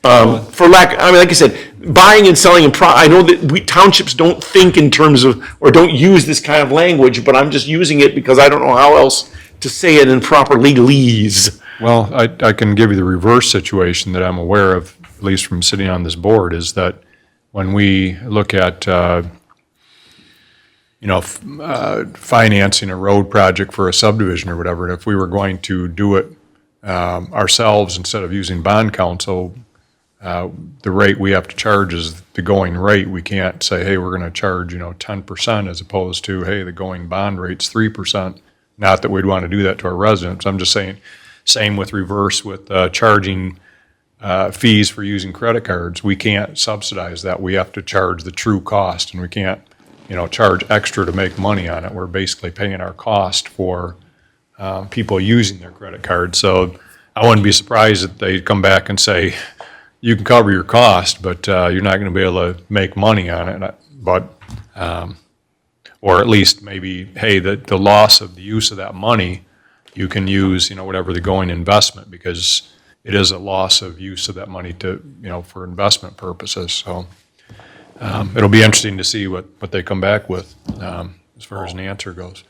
For lack, I mean, like I said, buying and selling, I know that townships don't think in terms of, or don't use this kind of language, but I'm just using it because I don't know how else to say it in proper legalese. Well, I can give you the reverse situation that I'm aware of, at least from sitting on this board, is that when we look at, financing a road project for a subdivision or whatever, and if we were going to do it ourselves instead of using bond counsel, the rate we have to charge is the going rate. We can't say, hey, we're going to charge, 10% as opposed to, hey, the going bond rate's 3%. Not that we'd want to do that to our residents. I'm just saying, same with reverse with charging fees for using credit cards. We can't subsidize that. We have to charge the true cost, and we can't, charge extra to make money on it. We're basically paying our cost for people using their credit card. So I wouldn't be surprised if they come back and say, you can cover your cost, but you're not going to be able to make money on it. But or at least maybe, hey, the loss of the use of that money, you can use, whatever the going investment, because it is a loss of use of that money to, for investment purposes. So it'll be interesting to see what they come back with as far as an answer goes.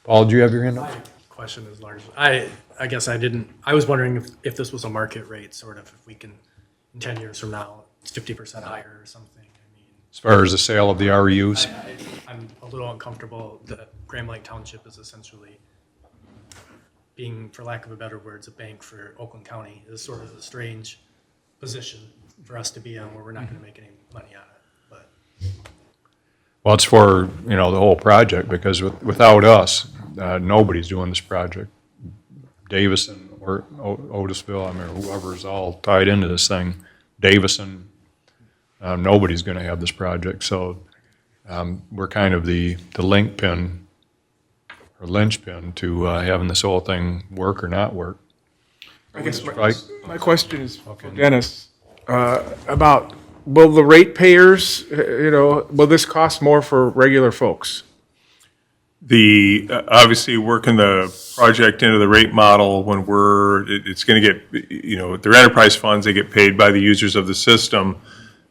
Paul, do you have your hand up? Question is large. I guess I was wondering if this was a market rate, sort of, if we can, in 10 years from now, it's 50% higher or something. I mean, As far as the sale of the RUs? I'm a little uncomfortable that Grand Blanc Township is essentially being, for lack of a better words, a bank for Oakland County. Is sort of a strange position for us to be in, where we're not going to make any money on it. But Well, it's for, the whole project, because without us, nobody's doing this project. Davison or Otisville, I mean, whoever's all tied into this thing, Davison, nobody's going to have this project. So we're kind of the linchpin or linchpin to having this whole thing work or not work. I guess Right? my question is for Dennis, about, will the ratepayers, will this cost more for regular folks? Obviously, working the project into the rate model when it's going to get, their enterprise funds, they get paid by the users of the system.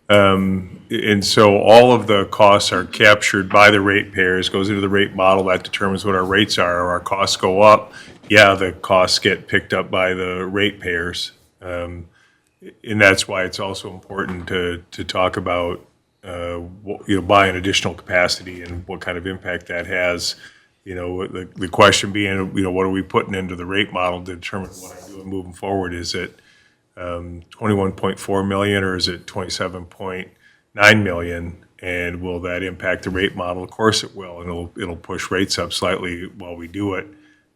And so all of the costs are captured by the ratepayers, goes into the rate model that determines what our rates are. Our costs go up, the costs get picked up by the ratepayers. And that's why it's also important to talk about buying additional capacity and what kind of impact that has. The question being, what are we putting into the rate model to determine what I'm doing moving forward? Is it 21.4 million or is it 27.9 million? And will that impact the rate model? Of course it will, and it'll push rates up slightly while we do it.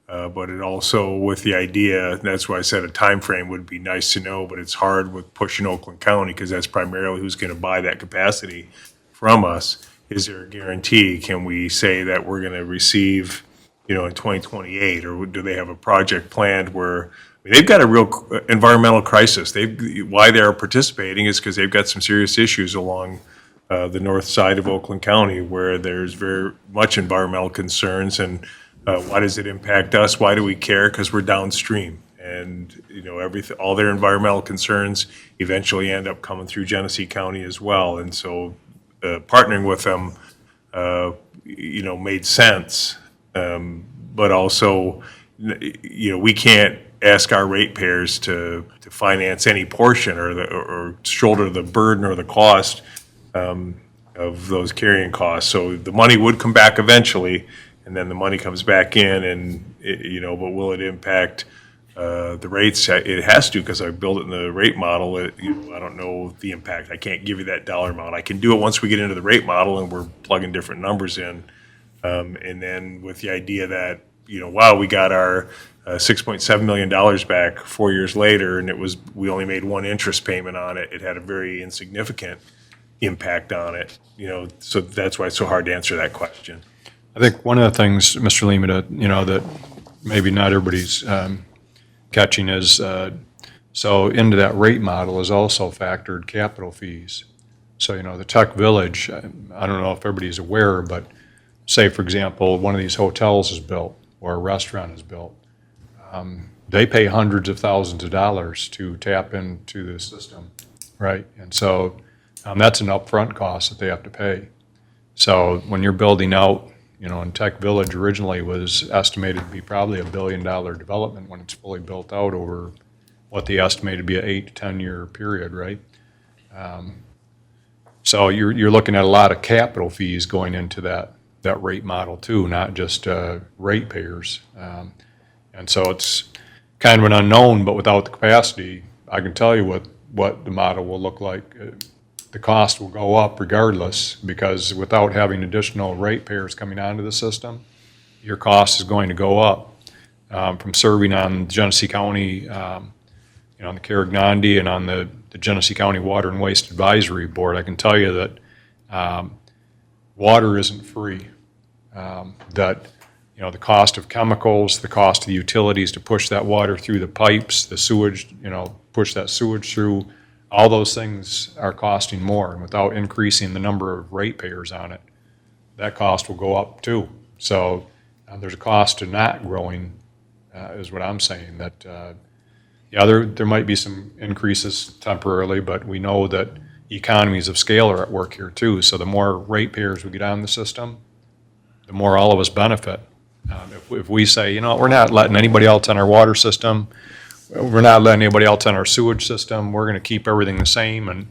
But it also, with the idea, that's why I said a time frame would be nice to know, but it's hard with pushing Oakland County, because that's primarily who's going to buy that capacity from us. Is there a guarantee? Can we say that we're going to receive, in 2028, or do they have a project planned where, they've got a real environmental crisis. Why they're participating is because they've got some serious issues along the north side of Oakland County where there's very much environmental concerns. And why does it impact us? Why do we care? Because we're downstream. And, all their environmental concerns eventually end up coming through Genesee County as well. And so partnering with them made sense. But also, we can't ask our ratepayers to finance any portion or shoulder the burden or the cost of those carrying costs. So the money would come back eventually, and then the money comes back in, and but will it impact the rates? It has to, because I built it in the rate model. I don't know the impact. I can't give you that dollar amount. I can do it once we get into the rate model and we're plugging different numbers in, and then with the idea that wow, we got our $6.7 million back 4 years later, and we only made one interest payment on it. It had a very insignificant impact on it. So that's why it's so hard to answer that question. I think one of the things, Mr. Lima, that maybe not everybody's catching is, so into that rate model is also factored capital fees. So, the Tech Village, I don't know if everybody's aware, but say, for example, one of these hotels is built or a restaurant is built. They pay hundreds of thousands of dollars to tap into the system, right? And so that's an upfront cost that they have to pay. So when you're building out, and Tech Village originally was estimated to be probably $1 billion development when it's fully built out over what they estimated to be an 8 to 10 year period, right? So you're looking at a lot of capital fees going into that rate model too, not just ratepayers. And so it's kind of an unknown, but without the capacity, I can tell you what the model will look like. The cost will go up regardless, because without having additional ratepayers coming onto the system, your cost is going to go up. From serving on Genesee County, on the Carignan and on the Genesee County Water and Waste Advisory Board, I can tell you that water isn't free. That the cost of chemicals, the cost of the utilities to push that water through the pipes, the sewage, push that sewage through, all those things are costing more. And without increasing the number of ratepayers on it, that cost will go up too. So there's a cost to not growing, is what I'm saying. That there might be some increases temporarily, but we know that economies of scale are at work here too. So the more ratepayers we get on the system, the more all of us benefit. If we say, we're not letting anybody else on our water system, we're not letting anybody else on our sewage system, we're going to keep everything the same, and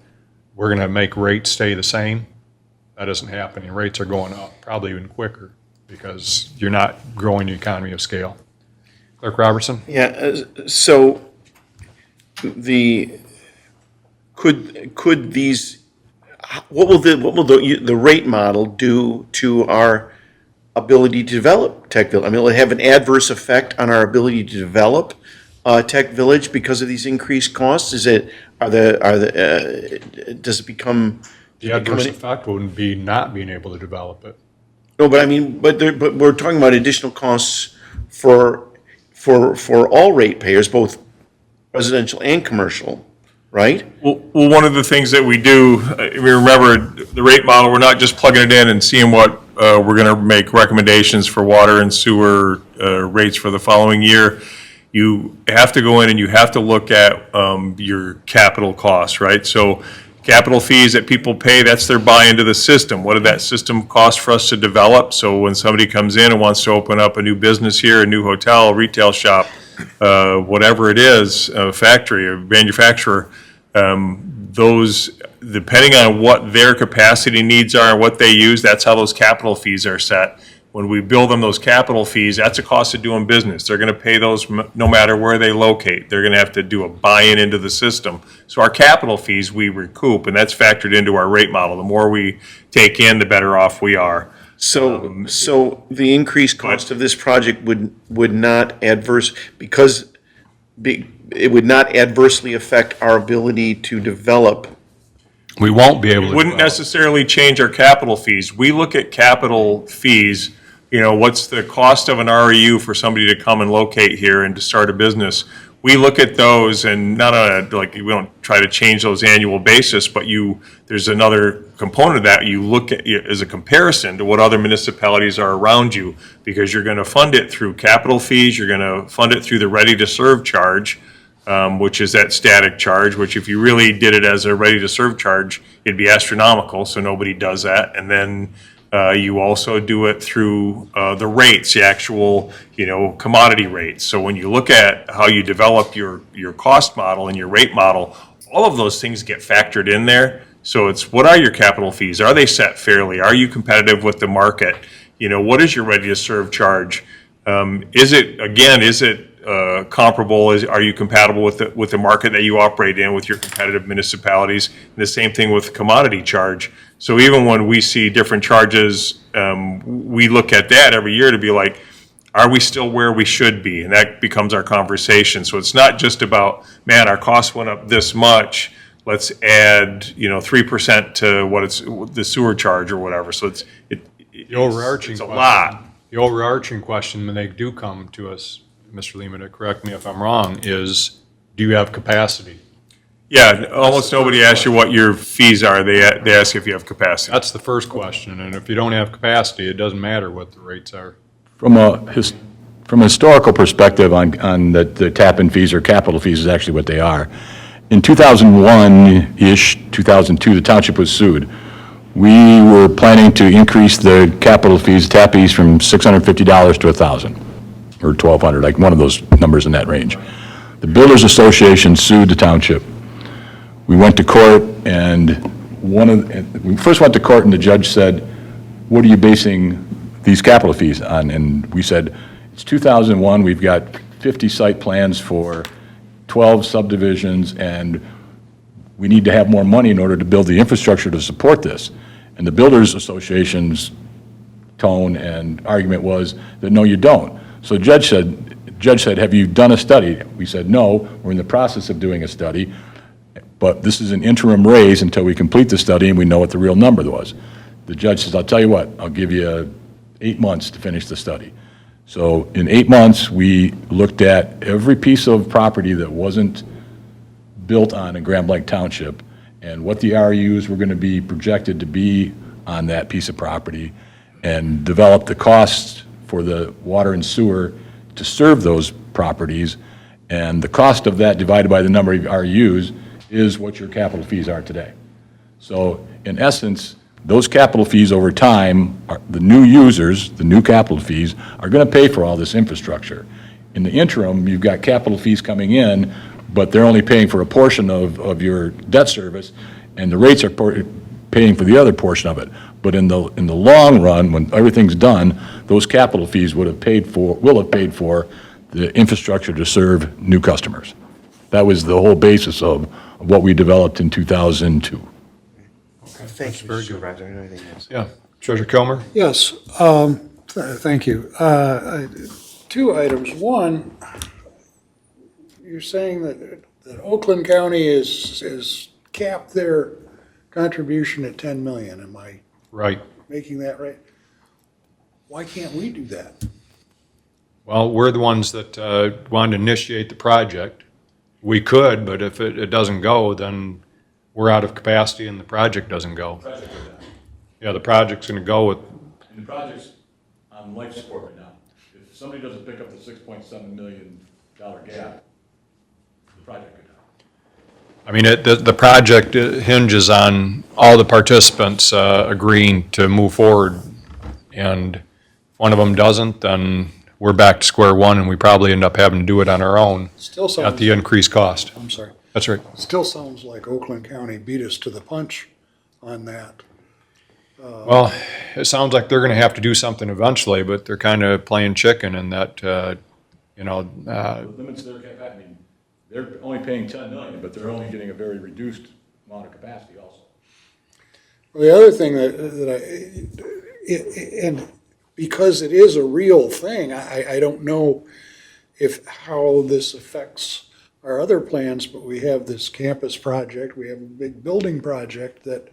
we're going to make rates stay the same, that isn't happening. Rates are going up, probably even quicker, because you're not growing the economy of scale. Clerk Robertson? Yeah, so could these, what will the rate model do to our ability to develop Tech Village? I mean, will it have an adverse effect on our ability to develop Tech Village because of these increased costs? Does it become? The adverse effect wouldn't be not being able to develop it. No, but I mean, but we're talking about additional costs for all ratepayers, both residential and commercial, right? Well, one of the things that we do, remember the rate model, we're not just plugging it in and seeing what we're going to make recommendations for water and sewer rates for the following year. You have to go in and you have to look at your capital costs, right? So capital fees that people pay, that's their buy into the system. What did that system cost for us to develop? So when somebody comes in and wants to open up a new business here, a new hotel, retail shop, whatever it is, a factory or manufacturer, those, depending on what their capacity needs are and what they use, that's how those capital fees are set. When we bill them those capital fees, that's a cost of doing business. They're going to pay those no matter where they locate. They're going to have to do a buy-in into the system. So our capital fees we recoup, and that's factored into our rate model. The more we take in, the better off we are. So the increased cost of this project would not it would not adversely affect our ability to develop. We won't be able to. It wouldn't necessarily change our capital fees. We look at capital fees, what's the cost of an REU for somebody to come and locate here and to start a business. We look at those, and not on we don't try to change those annual basis, but there's another component of that. You look at it as a comparison to what other municipalities are around you, because you're going to fund it through capital fees, you're going to fund it through the ready-to-serve charge, which is that static charge, which if you really did it as a ready-to-serve charge, it'd be astronomical, so nobody does that. And then You also do it through the rates, the actual, commodity rates. So when you look at how you develop your cost model and your rate model, all of those things get factored in there. So it's, what are your capital fees? Are they set fairly? Are you competitive with the market? What is your ready-to-serve charge? Is it comparable? Are you compatible with the market that you operate in, with your competitive municipalities? And the same thing with commodity charge. So even when we see different charges, we look at that every year to be like, are we still where we should be? And that becomes our conversation. So it's not just about, man, our costs went up this much, let's add, 3% to what it's, the sewer charge or whatever. So it's The overarching it's a question. lot. The overarching question when they do come to us, Mr. Lehman, to correct me if I'm wrong, is do you have capacity? Yeah, almost nobody asks you what your fees are. They ask if you have capacity. That's the first question, and if you don't have capacity, it doesn't matter what the rates are. From a historical perspective on the tap-in fees or capital fees is actually what they are. In 2001-ish, 2002, the township was sued. We were planning to increase the capital fees, tap fees, from $650 to $1,000 or $1,200, like one of those numbers in that range. The Builders Association sued the township. We went to court, and we first went to court, and the judge said, "What are you basing these capital fees on?" And we said, "It's 2001. We've got 50 site plans for 12 subdivisions, and we need to have more money in order to build the infrastructure to support this." And the Builders Association's tone and argument was that, no, you don't. So the judge said, "Have you done a study?" We said, "No, we're in the process of doing a study, but this is an interim raise until we complete the study and we know what the real number was." The judge says, "I'll tell you what, I'll give you 8 months to finish the study." So in 8 months, we looked at every piece of property that wasn't built on in Grand Blanc Township and what the RUs were going to be projected to be on that piece of property, and developed the costs for the water and sewer to serve those properties. And the cost of that divided by the number of RUs is what your capital fees are today. So in essence, those capital fees over time, the new users, the new capital fees, are going to pay for all this infrastructure. In the interim, you've got capital fees coming in, but they're only paying for a portion of your debt service, and the rates are paying for the other portion of it. But in the long run, when everything's done, those capital fees will have paid for the infrastructure to serve new customers. That was the whole basis of what we developed in 2002. Thank you, Supervisor. Anything else? Yeah. Treasurer Kilmer? Yes, thank you. 2 items. One, you're saying that Oakland County is capped their contribution at 10 million. Am I Right. making that right? Why can't we do that? Well, we're the ones that wanted to initiate the project. We could, but if it doesn't go, then we're out of capacity and the project doesn't go. Yeah, the project's going to go with, And the project's on life support right now. If somebody doesn't pick up the $6.7 million gap, the project could die. I mean, the project hinges on all the participants agreeing to move forward. And if one of them doesn't, then we're back to square one, and we probably end up having to do it on our own Still at sounds, the increased cost. I'm sorry, That's right. still sounds like Oakland County beat us to the punch on that. Well, it sounds like they're going to have to do something eventually, but they're kind of playing chicken in that, It limits their capacity. I mean, they're only paying $10 million, but they're only getting a very reduced amount of capacity also. Well, the other thing and because it is a real thing, I don't know how this affects our other plans, but we have this campus project, we have a big building project that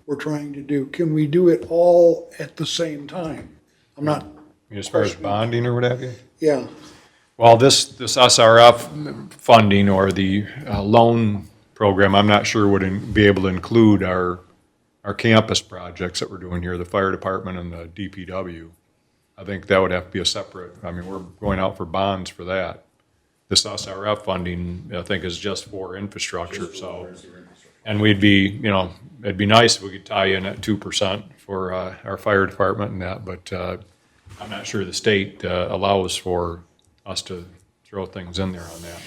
we're trying to do. Can we do it all at the same time? I'm not, as far as bonding or what have you. yeah, Well, this SRF funding or the loan program, I'm not sure would be able to include our campus projects that we're doing here, the fire department and the DPW. I think that would have to be a separate, I mean, we're going out for bonds for that. This SRF funding, I think, is just for infrastructure, so And we'd be, it'd be nice if we could tie in at 2% for our fire department and that, but I'm not sure the state allows for us to throw things in there on that,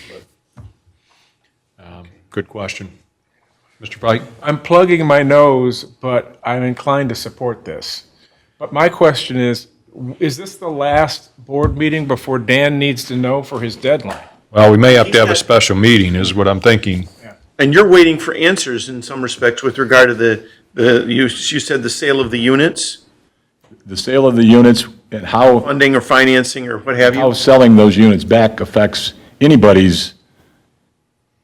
but good question. Mr. Pike? I'm plugging my nose, but I'm inclined to support this. But my question is this the last board meeting before Dan needs to know for his deadline? Well, we may have to have a special meeting, is what I'm thinking. And you're waiting for answers in some respects with regard to you said the sale of the units, The sale of the units and how funding or financing or what have how you? selling those units back affects anybody's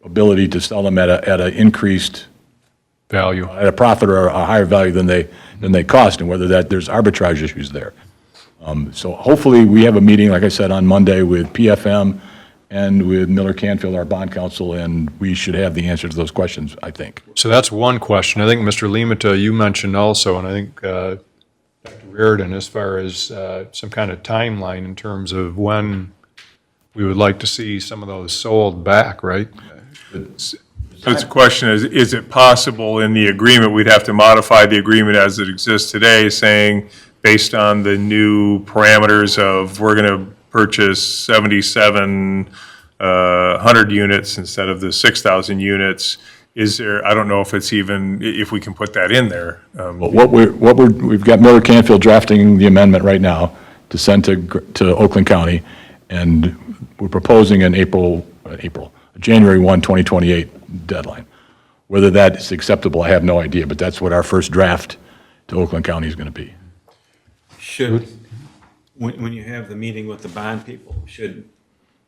ability to sell them at a increased, Value. at a profit or a higher value than they cost, and whether there's arbitrage issues there. So hopefully, we have a meeting, like I said, on Monday with PFM and with Miller Canfield, our bond counsel, and we should have the answer to those questions, I think. So that's one question. I think, Mr. Limata, you mentioned also, and I think Dr. Reardon, as far as some kind of timeline in terms of when we would like to see some of those sold back, right? So the question is it possible in the agreement, we'd have to modify the agreement as it exists today, saying, based on the new parameters of, we're going to purchase 7,700 units instead of the 6,000 units, is there, I don't know if it's even, if we can put that in there. But we've got Miller Canfield drafting the amendment right now to send to Oakland County, and we're proposing an January 1, 2028 deadline. Whether that's acceptable, I have no idea, but that's what our first draft to Oakland County is going to be. Should, when you have the meeting with the bond people, should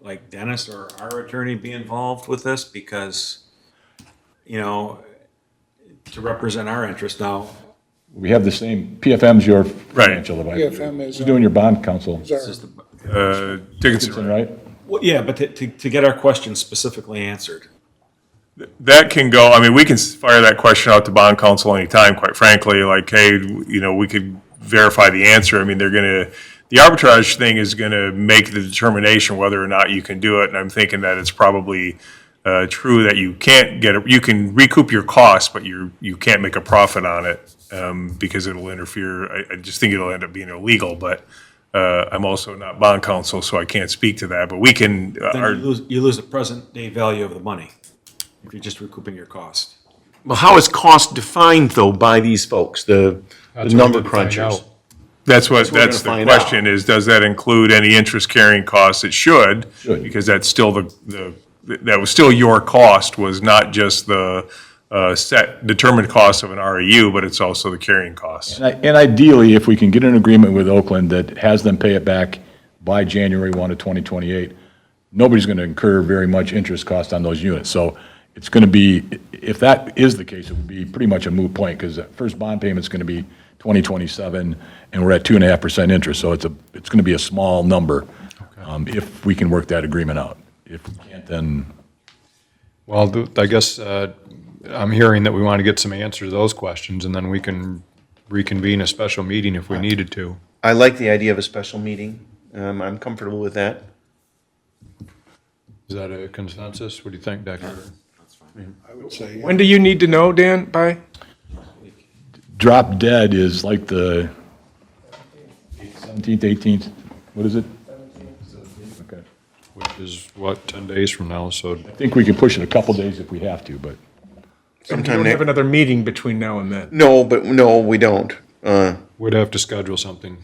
like Dennis or our attorney be involved with this? Because, to represent our interest now, We have the same, PFM's your financial advisor. PFM is. Who's doing your bond counsel? Sorry. Dickinson, Dickinson, right? well, yeah, but to get our questions specifically answered. that can go, I mean, we can fire that question out to bond counsel anytime, quite frankly, like, hey, we could verify the answer. I mean, the arbitrage thing is gonna make the determination whether or not you can do it, and I'm thinking that it's probably true that you can't you can recoup your costs, but you can't make a profit on it, because it'll interfere. I just think it'll end up being illegal, but I'm also not bond counsel, so I can't speak to that, but we can. Then you lose the present day value of the money if you're just recouping your cost. Well, how is cost defined, though, by these folks, the number crunchers? That's what we're that's gonna the find question is, does that include any interest carrying costs? It should, Should. because that's still that was still your cost, was not just the set determined cost of an REU, but it's also the carrying costs. And ideally, if we can get an agreement with Oakland that has them pay it back by January 1 of 2028, nobody's going to incur very much interest cost on those units. So it's going to be, if that is the case, it would be pretty much a moot point, because that first bond payment's going to be 2027, and we're at 2.5% interest, so it's going to be a small number, if we can work that agreement out. If we can't, then Well, I guess I'm hearing that we want to get some answers to those questions, and then we can reconvene a special meeting if we needed to. I like the idea of a special meeting. I'm comfortable with that. Is that a consensus? What do you think, Dr.? I would say. When do you need to know, Dan, by? drop dead is like the 17th, 18th, what is it? Okay. Which is, what, 10 days from now, so I think we can push it a couple days if we have to, but We Sometime don't have next. another meeting between now and then. No, we don't. we'd have to schedule something,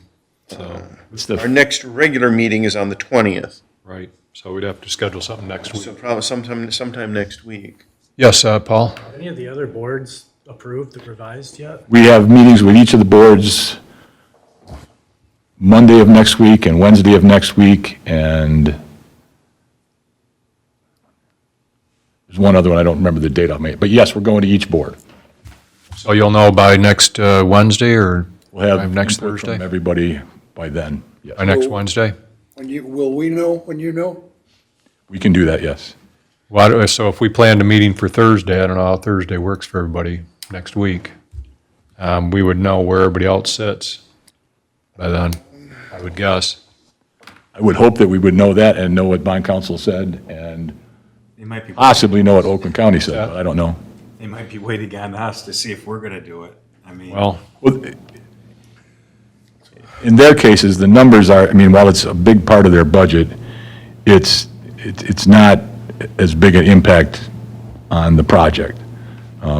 so, it's Our the, next regular meeting is on the 20th, right, so we'd have to schedule something next so week. probably sometime next week. Yes, Paul? Have any of the other boards approved the revised yet? we have meetings with each of the boards Monday of next week and Wednesday of next week, and there's one other one, I don't remember the date on it, but yes, we're going to each board. So you'll know by next Wednesday, or We'll by have next input from Thursday? everybody by then. Yes. By next Wednesday? Will we know when you know? We can do that, yes. Well, so if we planned a meeting for Thursday, I don't know how Thursday works for everybody next week. We would know where everybody else sits by then, I would guess. I would hope that we would know that and know what bond counsel said, and They might be, possibly know what Oakland County said, but I don't know. they might be waiting on us to see if we're gonna do it. I mean. Well, In their cases, the numbers are, I mean, while it's a big part of their budget, it's not as big an impact on the project. For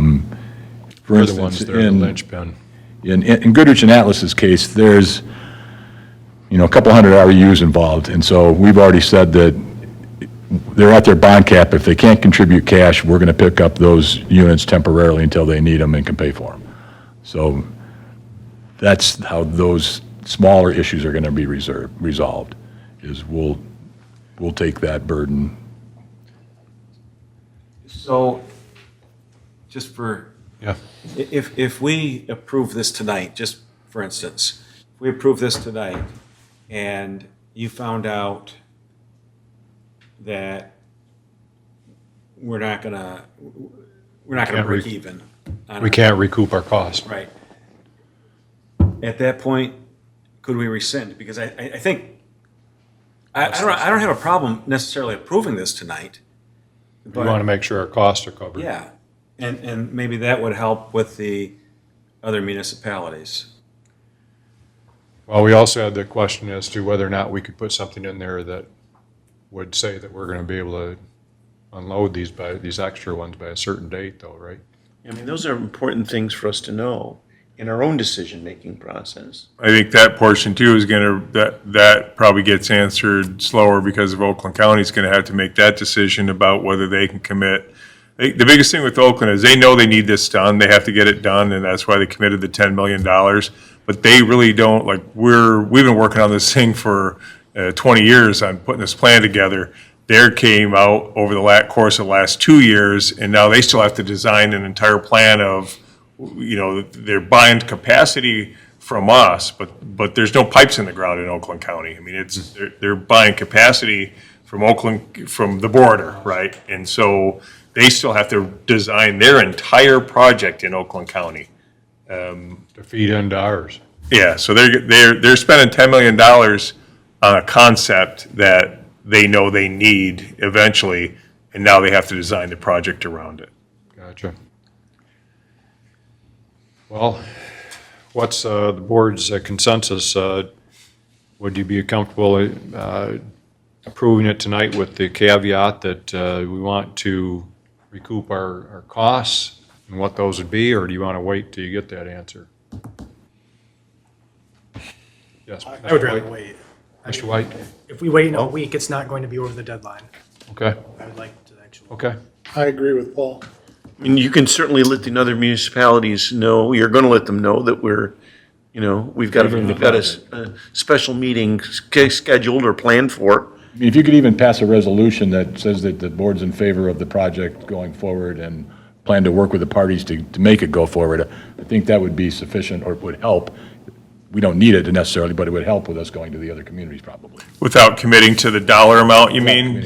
we're the ones instance, that are the linchpin. in Goodrich and Atlas's case, there's, a couple hundred REUs involved, and so we've already said that they're at their bond cap. If they can't contribute cash, we're going to pick up those units temporarily until they need them and can pay for them. So that's how those smaller issues are going to be resolved, is we'll take that burden. So, just for, Yeah. if we approve this tonight, just for instance, if we approve this tonight and you found out that we're not gonna Can't break re- even. on We our- can't recoup our cost. Right. At that point, could we rescind? Because I think, I don't have a problem necessarily approving this tonight. We but- want to make sure our costs are covered. Yeah, and maybe that would help with the other municipalities. Well, we also had the question as to whether or not we could put something in there that would say that we're going to be able to unload these extra ones by a certain date, though, right? I mean, those are important things for us to know in our own decision-making process. I think that portion too is that probably gets answered slower because of Oakland County's gonna have to make that decision about whether they can commit. The biggest thing with Oakland is they know they need this done, they have to get it done, and that's why they committed the $10 million. But they really don't, we've been working on this thing for 20 years on putting this plan together. There came out over the course of the last 2 years, and now they still have to design an entire plan of, they're buying capacity from us, but there's no pipes in the ground in Oakland County. I mean, they're buying capacity from Oakland, from the border, right? And so they still have to design their entire project in Oakland County. To feed into ours. Yeah, so they're spending $10 million on a concept that they know they need eventually, and now they have to design the project around it. Gotcha. Well, what's the board's consensus? Would you be comfortable approving it tonight with the caveat that we want to recoup our costs and what those would be, or do you want to wait till you get that answer? Yes. I would rather wait. Mr. White? If we wait a week, it's not going to be over the deadline. Okay, I would like to actually. okay. I agree with Paul. I mean, you can certainly let the other municipalities know, you're gonna let them know that we've got a special meeting scheduled or planned for. I mean, if you could even pass a resolution that says that the board's in favor of the project going forward and plan to work with the parties to make it go forward, I think that would be sufficient, or would help. We don't need it necessarily, but it would help with us going to the other communities probably. Without committing to the dollar amount, you mean?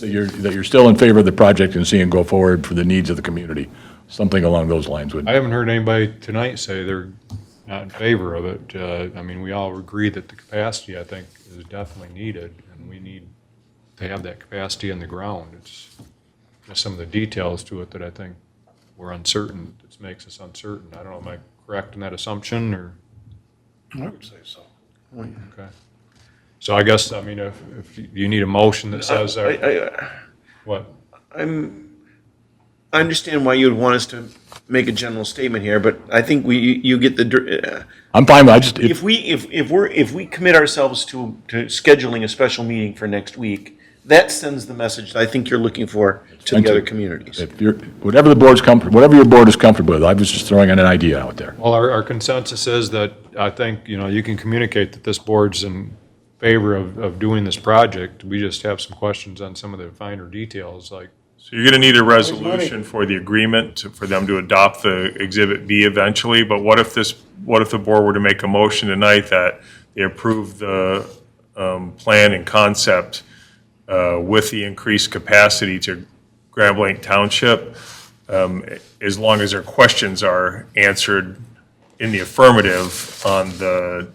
That you're still in favor of the project and seeing it go forward for the needs of the community. Something along those lines would. I haven't heard anybody tonight say they're not in favor of it. I mean, we all agree that the capacity, I think, is definitely needed, and we need to have that capacity in the ground. It's just some of the details to it that I think we're uncertain, that makes us uncertain. I don't know, am I correct in that assumption, or? I would say so. Okay. So I guess, I mean, if you need a motion that says, what? I understand why you would want us to make a general statement here, but I think you get the, I'm fine, I just, if we commit ourselves to scheduling a special meeting for next week, that sends the message that I think you're looking for to the other communities. if you're, whatever the board's comfortable, whatever your board is comfortable with, I was just throwing an idea out there. Well, our consensus is that I think, you can communicate that this board's in favor of doing this project. We just have some questions on some of the finer details, like. So you're gonna need a resolution for the agreement for them to adopt the Exhibit B eventually, but what if the board were to make a motion tonight that they approve the plan and concept with the increased capacity to Grand Blanc Township, as long as their questions are answered in the affirmative on the,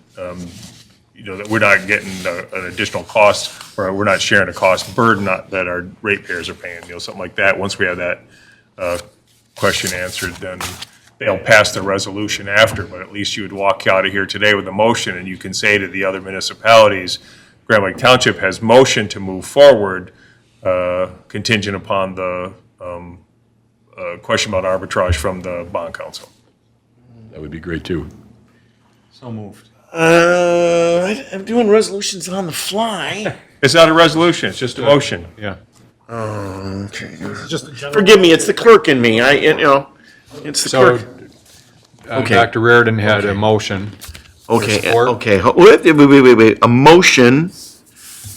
that we're not getting an additional cost, or we're not sharing a cost burden that our ratepayers are paying, something like that. Once we have that question answered, then they'll pass the resolution after, but at least you would walk out of here today with a motion, and you can say to the other municipalities, Grand Lake Township has motion to move forward, contingent upon the question about arbitrage from the bond council. That would be great, too. So moved. I'm doing resolutions on the fly. It's not a resolution, it's just a motion. Yeah. Okay. Just a general. Forgive me, it's the clerk in me. It's the So, clerk. Okay. Dr. Reardon had a motion. Okay, support? okay. Wait. A motion.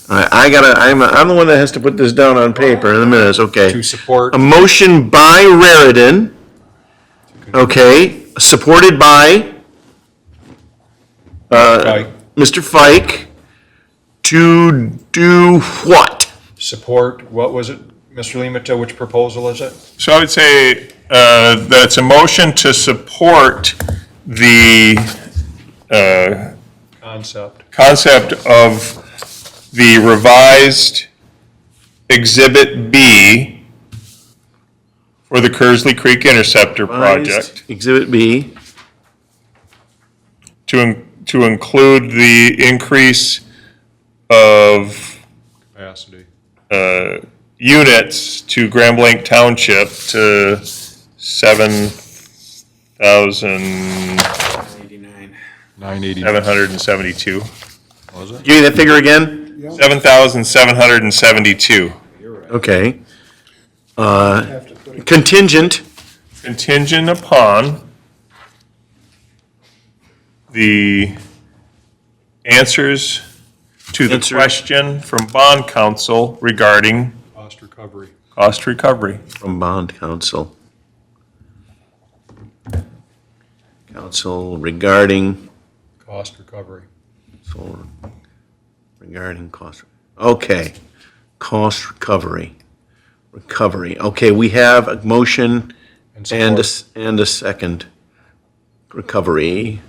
All right, I'm the one that has to put this down on paper in a minute, okay. To support. A motion by Raridan, okay, supported by Right. Mr. Fike, to do what? Support, what was it, Mr. Limita, which proposal is it? So I would say that it's a motion to support the Concept. concept of the revised Exhibit B for the Kearsley Creek Interceptor project Exhibit B. to include the increase of Capacity. units to Grand Blanc Township to 7,772. 989. Was it? Give me that figure again? 7,772. Okay. Have to put it- Contingent, Contingent upon the answers to the Answer. question from bond counsel regarding Cost recovery. cost recovery. from bond counsel. Counsel regarding, Cost recovery. regarding cost, okay, cost recovery. Okay, we have a motion and a second. Recovery.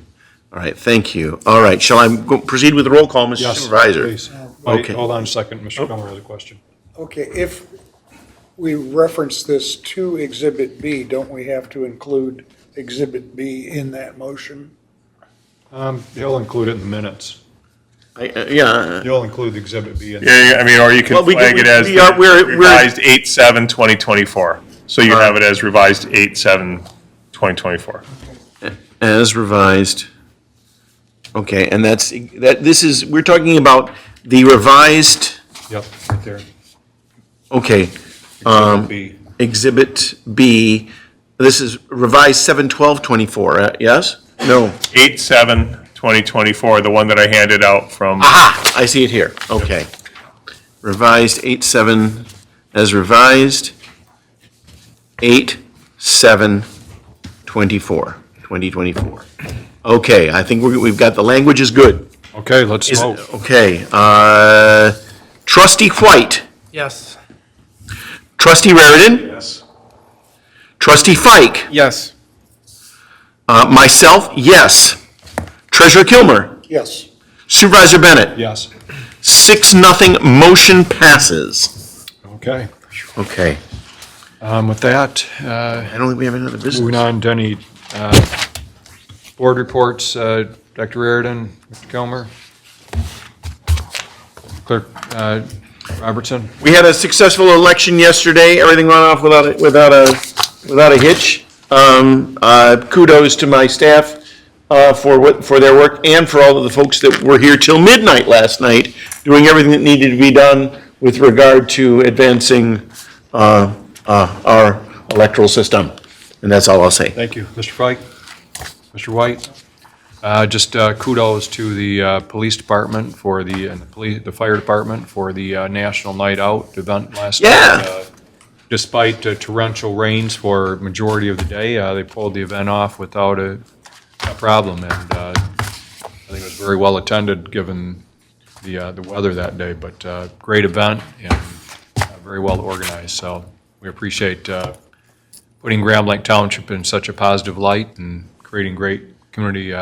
All right, thank you. All right, shall I proceed with the roll call, Mr. Yes, Supervisor? please. Wait, Okay. hold on a second, Mr. Comer has a question. Okay, if we reference this to Exhibit B, don't we have to include Exhibit B in that motion? He'll include it in the minutes. Yeah, You'll include the Exhibit B in. Yeah, I mean, or you can Well, we flag can- it as we are- we're- revised 8/7/2024. So you have it as revised 8/7/2024. as revised. Okay, and we're talking about the revised, Yep, right there. okay, Exhibit B. Exhibit B. This is revised 7/12/24, yes? No. 8/7/2024, the one that I handed out from. Aha, I see it here, okay. Revised 8/7, as revised, 8/7/24, 2024. Okay, I think we've got, the language is good. Okay, let's Is, vote. okay, Trustee White, Yes. Trustee Raridan, Yes. Trustee Fike, Yes. myself, yes. Treasurer Kilmer, Yes. Supervisor Bennett, Yes. 6-0, motion passes. Okay. Okay, With that, I don't think we have any other business. moving on to any board reports, Dr. Reardon, Mr. Comer, Clerk Robertson. We had a successful election yesterday. Everything went off without a hitch. Kudos to my staff for their work and for all of the folks that were here till midnight last night, doing everything that needed to be done with regard to advancing our electoral system. And that's all I'll say. Thank you. Mr. Fike? Mr. White? Just kudos to the police department and the fire department for the National Night Out event last night. Yeah. Despite torrential rains for majority of the day, they pulled the event off without a problem, and I think it was very well attended, given the weather that day, but great event and very well organized, so we appreciate putting Grand Blanc Township in such a positive light and creating great community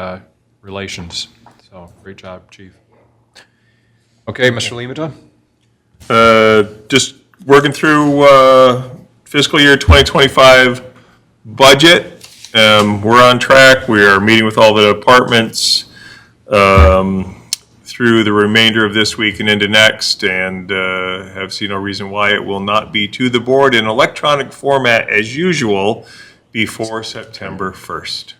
relations. So, great job, Chief. Okay, Mr. Limita? Just working through fiscal year 2025 budget, we're on track. We are meeting with all the departments through the remainder of this week and into next, and have seen no reason why it will not be to the board in electronic format as usual before September 1st.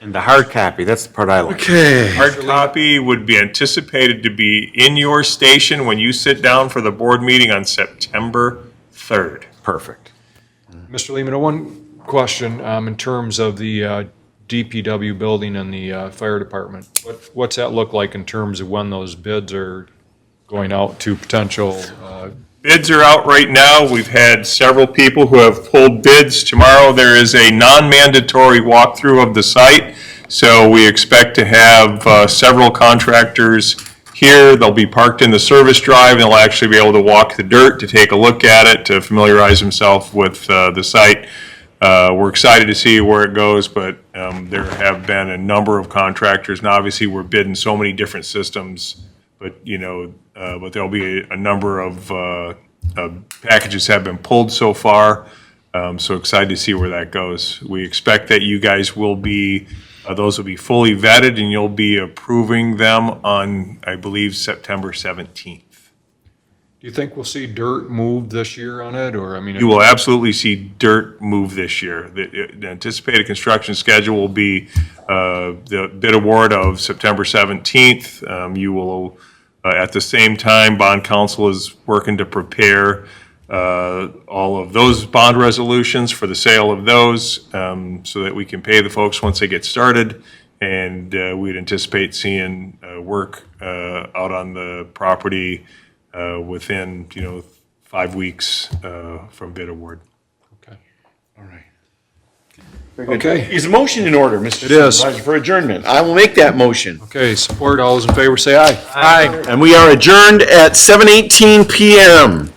And the hard copy, that's the part I like. Okay. Hard copy would be anticipated to be in your station when you sit down for the board meeting on September 3rd. Perfect. Mr. Lehman, one question in terms of the DPW building and the fire department. What's that look like in terms of when those bids are going out to potential? Bids are out right now. We've had several people who have pulled bids. Tomorrow, there is a non-mandatory walkthrough of the site, so we expect to have several contractors here. They'll be parked in the service drive, and they'll actually be able to walk the dirt to take a look at it, to familiarize themselves with the site. We're excited to see where it goes, but there have been a number of contractors, and obviously, we're bidding so many different systems, but, but there'll be a number of packages have been pulled so far, so excited to see where that goes. We expect that you guys will be, those will be fully vetted, and you'll be approving them on, I believe, September 17th. Do you think we'll see dirt moved this year on it, or, I mean? You will absolutely see dirt move this year. The anticipated construction schedule will be the bid award of September 17th. You will, at the same time, bond counsel is working to prepare all of those bond resolutions for the sale of those, so that we can pay the folks once they get started. And we'd anticipate seeing work out on the property within, 5 weeks from bid award. Okay. All right. Okay. Is a motion in order, Mr. It is. Supervisor, for adjournment? I will make that motion. Okay, support. All those in favor say aye. And we are adjourned at 7:18 PM.